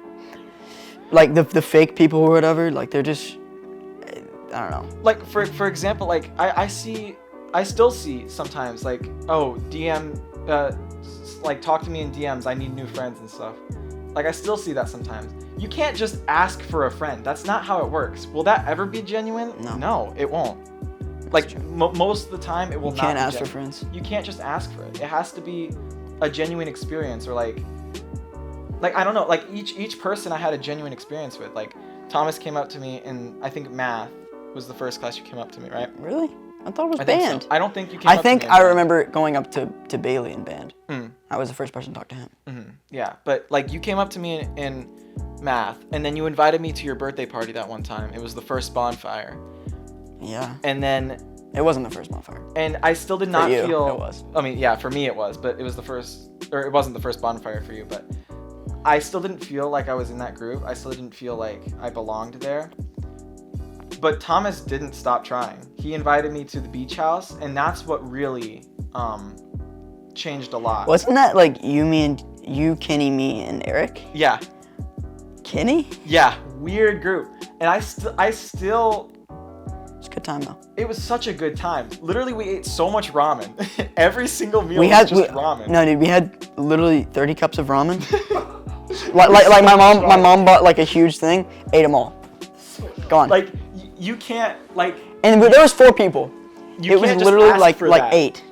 Speaker 1: the fake people or whatever. They're just, I don't know.
Speaker 2: For example, I still see sometimes DM, talk to me in DMs. I need new friends and stuff. I still see that sometimes. You can't just ask for a friend. That's not how it works. Will that ever be genuine? No, it won't. Most of the time, it will not.
Speaker 1: You can't
Speaker 2: be
Speaker 1: ask for
Speaker 2: genuine.
Speaker 1: friends.
Speaker 2: You can't just ask for it. It has to be a genuine experience, or I don't know. Each person I had a genuine experience with. Thomas came up to me, and I think math was the first class you came up to me, right?
Speaker 1: Really? I thought it was
Speaker 2: I think
Speaker 1: band.
Speaker 2: so. I don't think you came up to me.
Speaker 1: I think I remember going up to Bailey in band. I was the first person to talk to him.
Speaker 2: Mm-hmm. Yeah, but you came up to me in math, and then you invited me to your birthday party that one time. It was the first bonfire.
Speaker 1: Yeah.
Speaker 2: And then
Speaker 1: it wasn't the first bonfire.
Speaker 2: And I still did not
Speaker 1: for you,
Speaker 2: feel.
Speaker 1: It was.
Speaker 2: I mean, yeah, for me it was, but it was the first, or it wasn't the first bonfire for you. But I still didn't feel like I was in that group. I still didn't feel like I belonged there. But Thomas didn't stop trying. He invited me to the beach house, and that's what really changed a lot.
Speaker 1: Wasn't that you, Kenny, me, and Eric?
Speaker 2: Yeah.
Speaker 1: Kenny?
Speaker 2: Yeah, weird group. And I still.
Speaker 1: It's a good time though.
Speaker 2: It was such a good time. Literally, we ate so much ramen. Every single meal was just ramen.
Speaker 1: No, dude, we had literally 30 cups of ramen. like my mom bought a huge thing, ate them all. Gone.
Speaker 2: You can't
Speaker 1: And there was 4 people.
Speaker 2: You
Speaker 1: it was
Speaker 2: can't just
Speaker 1: literally
Speaker 2: ask for that.
Speaker 1: 8.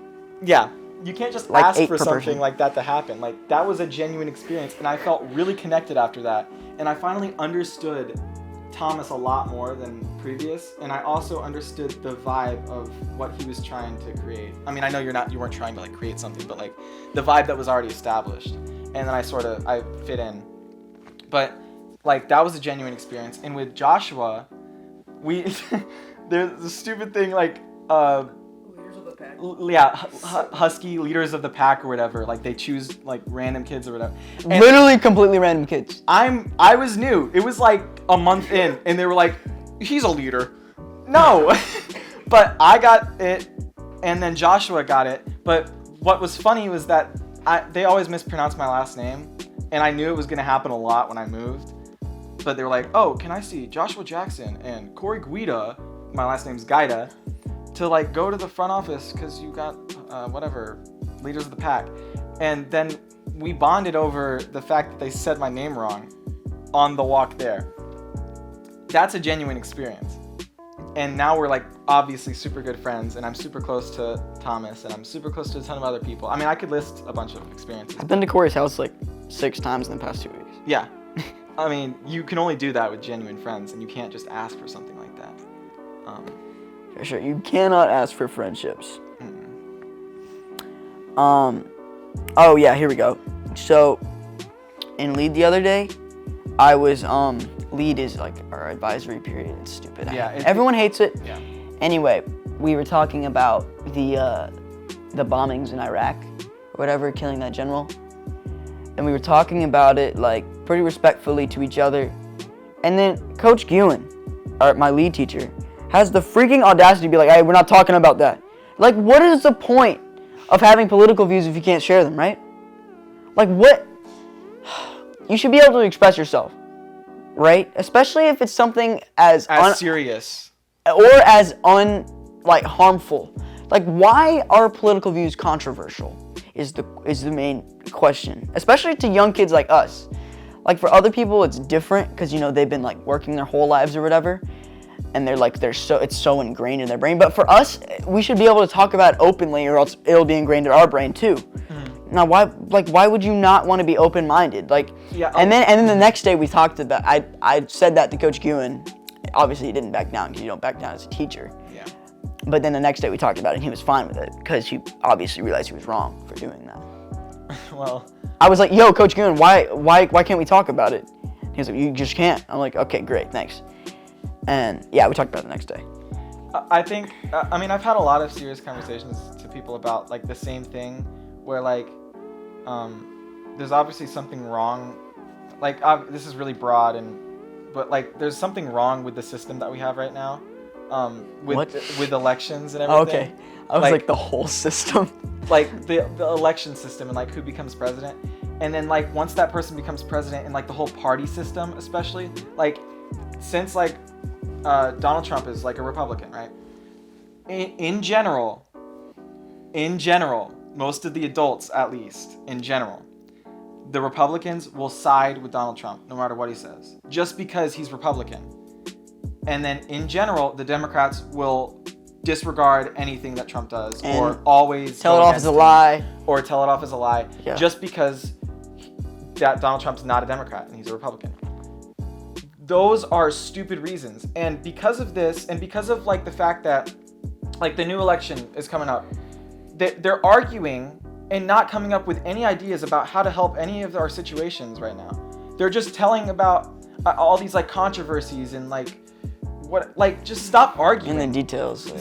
Speaker 2: Yeah, you can't just
Speaker 1: Like
Speaker 2: ask
Speaker 1: 8
Speaker 2: for
Speaker 1: per
Speaker 2: something
Speaker 1: person.
Speaker 2: like that to happen. That was a genuine experience, and I felt really connected after that. And I finally understood Thomas a lot more than previous, and I also understood the vibe of what he was trying to create. I mean, I know you weren't trying to create something, but the vibe that was already established. And then I fit in. But that was a genuine experience. And with Joshua, there's a stupid thing
Speaker 3: Leaders of the pack.
Speaker 2: yeah, husky leaders of the pack or whatever. They choose random kids or whatever. And
Speaker 1: Literally completely random kids.
Speaker 2: I was new. It was a month in, and they were like, he's a leader. No. But I got it, and then Joshua got it. But what was funny was that they always mispronounced my last name, and I knew it was gonna happen a lot when I moved. But they were like, oh, can I see Joshua Jackson and Corey Guida, my last name's Guida, to go to the front office because you got leaders of the pack. And then we bonded over the fact that they said my name wrong on the walk there. That's a genuine experience. And now we're obviously super good friends, and I'm super close to Thomas, and I'm super close to a ton of other people. I mean, I could list a bunch of experiences.
Speaker 1: I've been to Corey's house 6 times in the past 2 weeks.
Speaker 2: Yeah. I mean, you can only do that with genuine friends, and you can't just ask for something like that.
Speaker 1: For sure, you cannot ask for friendships. Oh yeah, here we go. So, in lead the other day, I was lead is like our advisory period. It's stupid.
Speaker 2: Yeah,
Speaker 1: Everyone hates it.
Speaker 2: Yeah.
Speaker 1: Anyway, we were talking about the bombings in Iraq or whatever, killing that general, and we were talking about it like pretty respectfully to each other. And then Coach Guin, my lead teacher, has the freaking audacity to be like, "Hey, we're not talking about that." Like, what is the point of having political views if you can't share them, right? Like, what? You should be able to express yourself, right? Especially if it's something as
Speaker 2: serious
Speaker 1: or as harmful. Like, why are political views controversial? Is the main question, especially to young kids like us. Like, for other people, it's different because they've been like working their whole lives or whatever, and it's so ingrained in their brain. But for us, we should be able to talk about it openly, or else it'll be ingrained in our brain too. Now, why would you not want to be open-minded? And then the next day we talked about. I said that to Coach Guin. Obviously, he didn't back down because you don't back down as a teacher.
Speaker 2: Yeah.
Speaker 1: But then the next day we talked about it, and he was fine with it because he obviously realized he was wrong for doing that.
Speaker 2: Well,
Speaker 1: I was like, "Yo, Coach Guin, why can't we talk about it?" He was like, "You just can't." I'm like, "Okay, great, thanks." And yeah, we talked about it the next day.
Speaker 2: I think, I've had a lot of serious conversations to people about like the same thing, where like, there's obviously something wrong. Like, this is really broad, but like, there's something wrong with the system that we have right now, with elections and everything.
Speaker 1: Okay, I was like the whole system.
Speaker 2: Like the election system and like who becomes president, and then like once that person becomes president, and like the whole party system, especially like since like Donald Trump is like a Republican, right? In general, most of the adults, at least in general, the Republicans will side with Donald Trump no matter what he says, just because he's Republican. And then in general, the Democrats will disregard anything that Trump does, and or always
Speaker 1: tell it off as a lie,
Speaker 2: yeah. Just because that Donald Trump's not a Democrat and he's a Republican. Those are stupid reasons, and because of this, and because of like the fact that like the new election is coming up, they're arguing and not coming up with any ideas about how to help any of our situations right now. They're just telling about all these like controversies and like what, like, just stop arguing.
Speaker 1: In the details.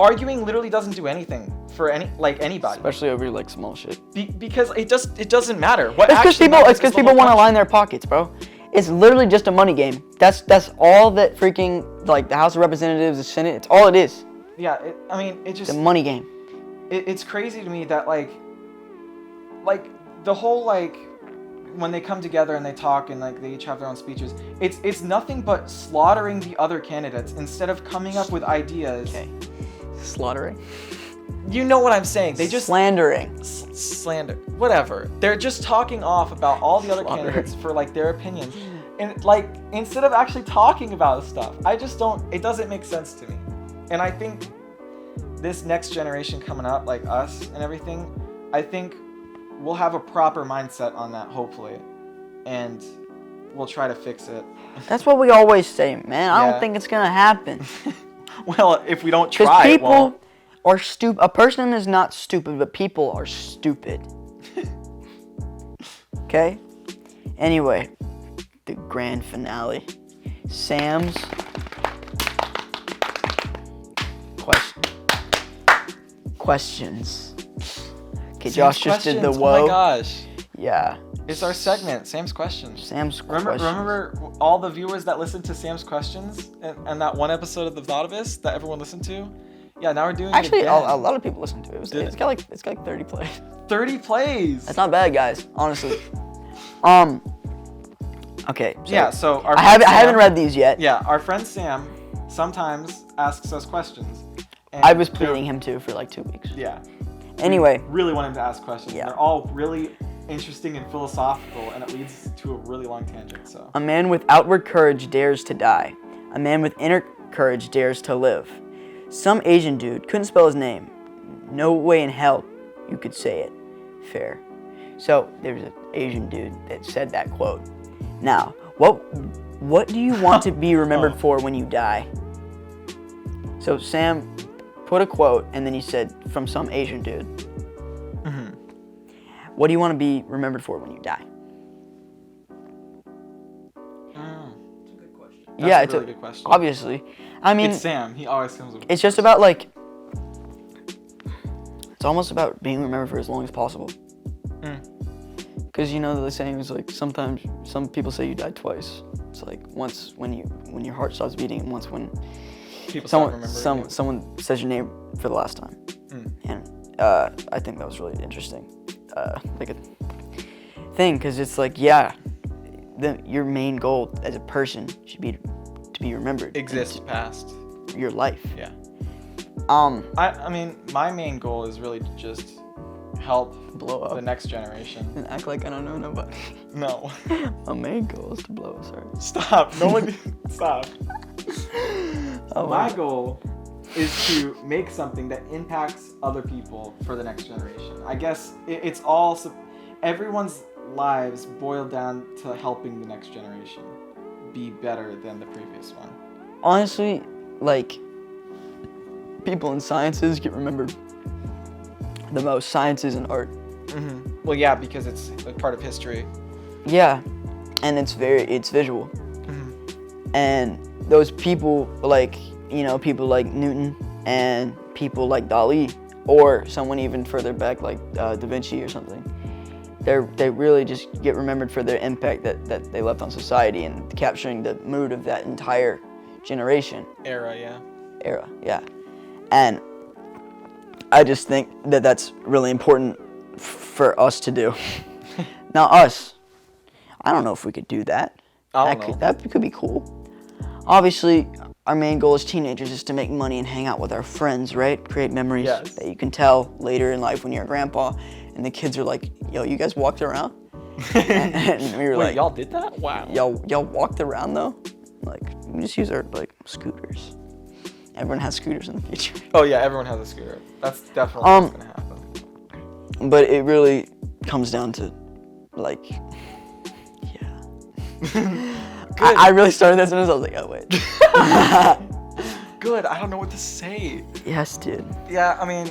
Speaker 2: Arguing literally doesn't do anything for anybody.
Speaker 1: Especially over like small shit.
Speaker 2: Because it doesn't matter.
Speaker 1: It's because people want to line their pockets, bro. It's literally just a money game. That's all that freaking like the House of Representatives, the Senate. It's all it is.
Speaker 2: Yeah, it just.
Speaker 1: It's a money game.
Speaker 2: It's crazy to me that like the whole like when they come together and they talk and like they each have their own speeches, it's nothing but slaughtering the other candidates instead of coming up with ideas.
Speaker 1: Okay. Slaughtering.
Speaker 2: You know what I'm saying? They just
Speaker 1: slandering.
Speaker 2: Slander. Whatever. They're just talking off about all the other candidates for like their opinions, and like instead of actually talking about stuff. It doesn't make sense to me. And I think this next generation coming up, like us and everything, I think we'll have a proper mindset on that, hopefully, and we'll try to fix it.
Speaker 1: That's what we always say, man. I don't think it's gonna happen.
Speaker 2: Well, if we don't try,
Speaker 1: people are stupid. A person is not stupid, but people are stupid. Okay? Anyway, the grand finale. Sam's questions. Okay, Josh just did the whoa.
Speaker 2: Oh my gosh.
Speaker 1: Yeah.
Speaker 2: It's our segment, Sam's Questions.
Speaker 1: Sam's Questions.
Speaker 2: Remember all the viewers that listened to Sam's Questions and that one episode of The Thoughtivist that everyone listened to? Yeah, now we're doing it again.
Speaker 1: A lot of people listen to it. It's got like 30 plays.
Speaker 2: 30 plays.
Speaker 1: That's not bad, guys. Honestly. Okay. So
Speaker 2: yeah. So
Speaker 1: I haven't read these yet.
Speaker 2: Yeah, our friend Sam sometimes asks us questions. And
Speaker 1: I was pleading him to for like 2 weeks.
Speaker 2: Yeah.
Speaker 1: Anyway.
Speaker 2: We really want him to ask questions.
Speaker 1: Yeah.
Speaker 2: They're all really interesting and philosophical, and it leads to a really long tangent. So.
Speaker 1: A man with outward courage dares to die. A man with inner courage dares to live. Some Asian dude couldn't spell his name. No way in hell you could say it. Fair. So there's an Asian dude that said that quote. Now, what do you want to be remembered for when you die? So Sam put a quote, and then you said from some Asian dude.
Speaker 2: Mm-hmm.
Speaker 1: What do you want to be remembered for when you die?
Speaker 3: That's a good question.
Speaker 2: That's a really good question.
Speaker 1: Obviously. I mean,
Speaker 2: It's Sam. He always comes with.
Speaker 1: it's just about like. It's almost about being remembered for as long as possible. Because you know the saying is like sometimes some people say you died twice. It's like once when your heart stops beating, and once when
Speaker 2: People start remembering you.
Speaker 1: someone says your name for the last time. And I think that was really interesting, like a thing, because it's like your main goal as a person should be to be remembered.
Speaker 2: Exist past
Speaker 1: your life.
Speaker 2: Yeah.
Speaker 1: I
Speaker 2: I mean, my main goal is really to just help
Speaker 1: blow up
Speaker 2: the next generation.
Speaker 1: and act like I don't know nobody.
Speaker 2: No.
Speaker 1: My main goal is to blow up. Sorry.
Speaker 2: Stop. No one. Stop.
Speaker 1: Oh,
Speaker 2: My goal is to make something that impacts other people for the next generation. I guess it's all, everyone's lives boil down to helping the next generation be better than the previous one.
Speaker 1: Honestly, like, people in sciences get remembered the most. Sciences and art.
Speaker 2: Mm-hmm. Well, yeah, because it's like part of history.
Speaker 1: Yeah, and it's visual.
Speaker 2: Mm-hmm.
Speaker 1: And those people, like, people like Newton and people like Dali, or someone even further back like Da Vinci or something, they really just get remembered for their impact that they left on society and capturing the mood of that entire generation.
Speaker 2: Era,
Speaker 1: Yeah. And I just think that that's really important for us to do. Now us, I don't know if we could do that.
Speaker 2: I don't know.
Speaker 1: That could be cool. Obviously, our main goal as teenagers is to make money and hang out with our friends, right? Create memories
Speaker 2: Yes.
Speaker 1: that you can tell later in life when you're a grandpa and the kids are like, yo, you guys walked around? And we were
Speaker 2: Wait,
Speaker 1: like,
Speaker 2: y'all did that? Wow.
Speaker 1: y'all walked around though? Like, we just use our, like, scooters. Everyone has scooters in the future.
Speaker 2: Oh yeah, everyone has a scooter. That's definitely what's gonna happen.
Speaker 1: But it really comes down to, like, I really started this and I was like, oh, wait.
Speaker 2: Good. I don't know what to say.
Speaker 1: Yes, dude.
Speaker 2: Yeah, I mean,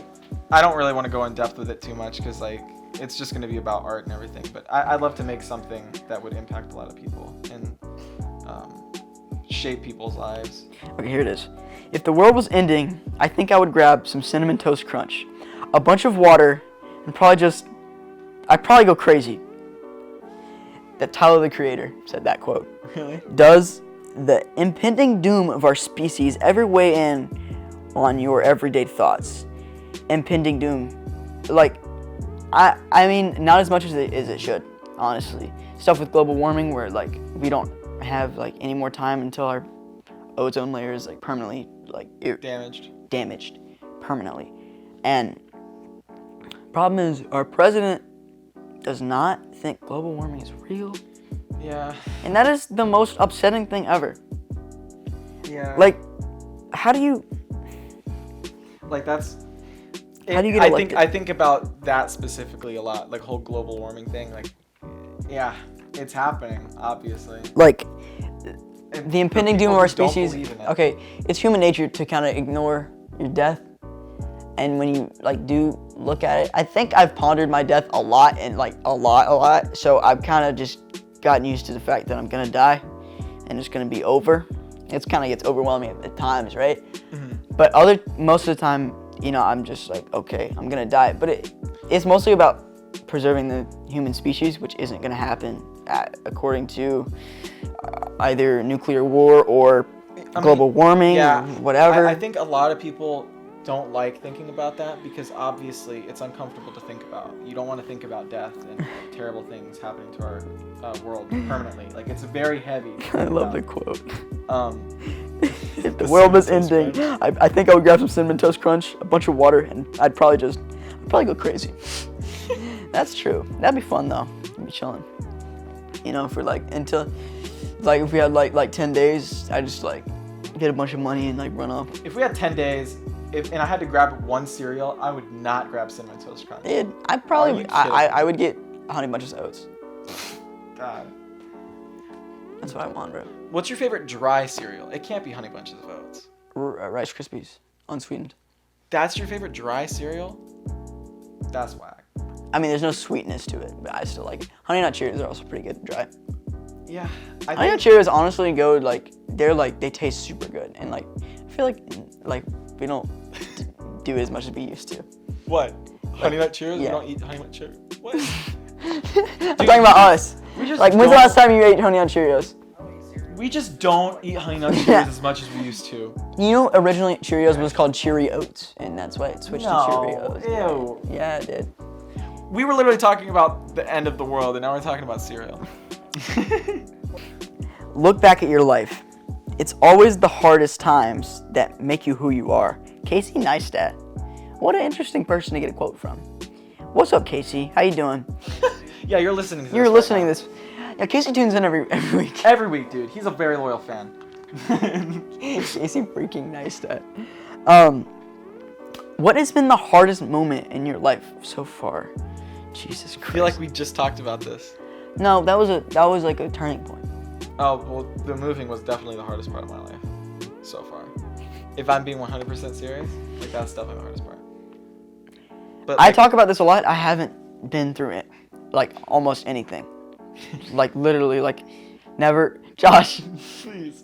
Speaker 2: I don't really want to go in depth with it too much because, like, it's just going to be about art and everything. But I'd love to make something that would impact a lot of people and shape people's lives.
Speaker 1: Okay, here it is. If the world was ending, I think I would grab some Cinnamon Toast Crunch, a bunch of water, and I'd probably go crazy. That Tyler, the Creator, said that quote.
Speaker 2: Really?
Speaker 1: Does the impending doom of our species ever weigh in on your everyday thoughts? Impending doom. Like, I mean, not as much as it should, honestly. Stuff with global warming where, like, we don't have, like, any more time until our ozone layer is, like, permanently, like, damaged permanently. And problem is, our president does not think global warming is real.
Speaker 2: Yeah.
Speaker 1: And that is the most upsetting thing ever.
Speaker 2: Yeah.
Speaker 1: Like, how do you...
Speaker 2: Like, that's...
Speaker 1: How do you get elected?
Speaker 2: I think about that specifically a lot, like, whole global warming thing. Like, yeah, it's happening, obviously.
Speaker 1: Like, the impending doom of our
Speaker 2: don't
Speaker 1: species...
Speaker 2: believe in it.
Speaker 1: Okay, it's human nature to kind of ignore your death. And when you, like, do look at it, I think I've pondered my death a lot, and, like, a lot. So I've kind of just gotten used to the fact that I'm going to die and it's going to be over. It's kind of gets overwhelming at times, right? Mm-hmm. But most of the time, I'm just like, okay, I'm going to die. But it's mostly about preserving the human species, which isn't going to happen according to either nuclear war or global warming or whatever.
Speaker 2: I think a lot of people don't like thinking about that because obviously it's uncomfortable to think about. You don't want to think about death and terrible things happening to our world permanently. Like, it's very heavy.
Speaker 1: I love the quote. If the
Speaker 2: The
Speaker 1: world was
Speaker 2: Cinnamon
Speaker 1: ending,
Speaker 2: Toast
Speaker 1: I think I would grab some Cinnamon Toast Crunch, a bunch of water, and I'd probably go crazy. That's true. That'd be fun though. I'd be chilling. For if we had like 10 days, I'd just like get a bunch of money and like run off.
Speaker 2: If we had 10 days, and I had to grab one cereal, I would not grab Cinnamon Toast Crunch.
Speaker 1: I would get Honey Bunches of Oats.
Speaker 2: God.
Speaker 1: That's what I want, bro.
Speaker 2: What's your favorite dry cereal? It can't be Honey Bunches of Oats.
Speaker 1: Rice Krispies, unsweetened.
Speaker 2: That's your favorite dry cereal? That's whack.
Speaker 1: I mean, there's no sweetness to it, but I still like it. Honey Nut Cheerios are also pretty good dry.
Speaker 2: Yeah.
Speaker 1: Honey Nut Cheerios honestly go like they taste super good, and like I feel like we don't do as much as we used to.
Speaker 2: What? Honey Nut Cheerios?
Speaker 1: Yeah.
Speaker 2: We don't eat Honey Nut Cheerios? What?
Speaker 1: I'm talking about us. Like, when's the last time you ate Honey Nut Cheerios?
Speaker 2: We just don't eat Honey Nut Cheerios
Speaker 1: Yeah.
Speaker 2: as much as we used to.
Speaker 1: You know, originally Cheerios was called Cheerios, and that's why it switched to Cheerios.
Speaker 2: Ew.
Speaker 1: Yeah, it did.
Speaker 2: We were literally talking about the end of the world, and now we're talking about cereal.
Speaker 1: Look back at your life. It's always the hardest times that make you who you are. Casey Neistat. What an interesting person to get a quote from. What's up, Casey? How you doing?
Speaker 2: Yeah, you're listening to this.
Speaker 1: You're listening to this. Yeah, Casey tunes in every week.
Speaker 2: Every week, dude. He's a very loyal fan.
Speaker 1: Casey freaking Neistat. What has been the hardest moment in your life so far? Jesus Christ.
Speaker 2: I feel like we just talked about this.
Speaker 1: No, that was like a turning point.
Speaker 2: Oh, well, the moving was definitely the hardest part of my life so far. If I'm being 100% serious, like that's definitely the hardest part. But
Speaker 1: I talk about this a lot. I haven't been through it, like almost anything. Like literally, like never. Josh.
Speaker 2: Please.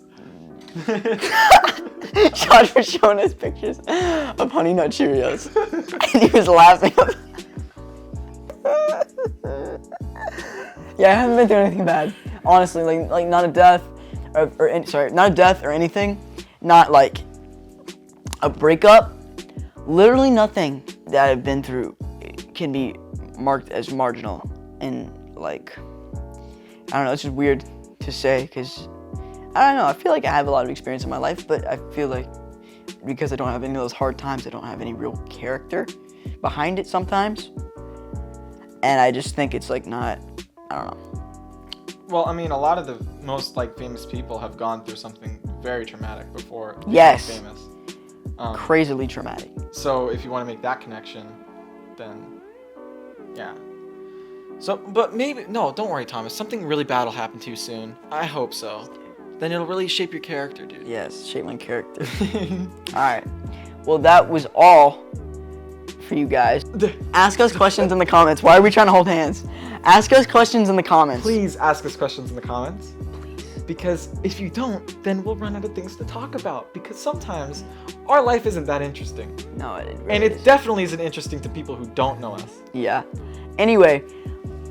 Speaker 1: Josh was showing us pictures of Honey Nut Cheerios, and he was laughing. Yeah, I haven't been through anything bad. Honestly, like not a death, not a death or anything. Not like a breakup. Literally nothing that I've been through can be marked as marginal. And like, I don't know, it's just weird to say because I don't know. I feel like I have a lot of experience in my life, but I feel like because I don't have any of those hard times, I don't have any real character behind it sometimes. And I just think it's like not, I don't know.
Speaker 2: Well, I mean, a lot of the most like famous people have gone through something very traumatic before becoming
Speaker 1: Yes.
Speaker 2: famous.
Speaker 1: Crazily traumatic.
Speaker 2: So if you want to make that connection, then yeah. So, but maybe no. Don't worry, Thomas. Something really bad will happen to you soon. I hope so. Then it'll really shape your character, dude.
Speaker 1: Yes, shape my character. All right. Well, that was all for you guys. Ask us questions in the comments. Why are we trying to hold hands? Ask us questions in the comments.
Speaker 2: Please ask us questions in the comments. Because if you don't, then we'll run out of things to talk about. Because sometimes our life isn't that interesting.
Speaker 1: No, it really
Speaker 2: And it
Speaker 1: is.
Speaker 2: definitely isn't interesting to people who don't know us.
Speaker 1: Yeah. Anyway,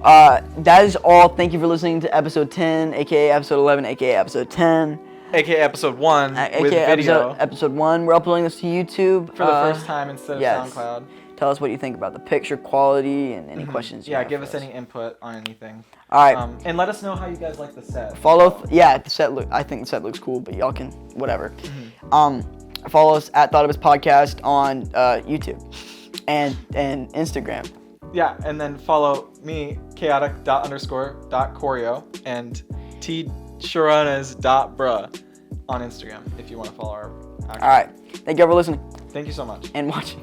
Speaker 1: that is all. Thank you for listening to episode 10, aka episode 11, aka episode 10.
Speaker 2: AKA episode 1
Speaker 1: AKA
Speaker 2: with video.
Speaker 1: episode 1. We're uploading this to YouTube.
Speaker 2: For the first time instead of
Speaker 1: yes.
Speaker 2: SoundCloud.
Speaker 1: Tell us what you think about the picture quality and any questions you
Speaker 2: Yeah,
Speaker 1: have
Speaker 2: give
Speaker 1: for
Speaker 2: us any input on anything.
Speaker 1: All right.
Speaker 2: And let us know how you guys like the set.
Speaker 1: Follow, the set look. I think the set looks cool, but y'all can whatever.
Speaker 2: Mm-hmm.
Speaker 1: Follow us at Thought of Us Podcast on YouTube and Instagram.
Speaker 2: Yeah, and then follow me, chaotic._.choreo and tsharonas.bruh on Instagram if you want to follow our.
Speaker 1: All right. Thank you all for listening
Speaker 2: Thank you so much.
Speaker 1: and watching.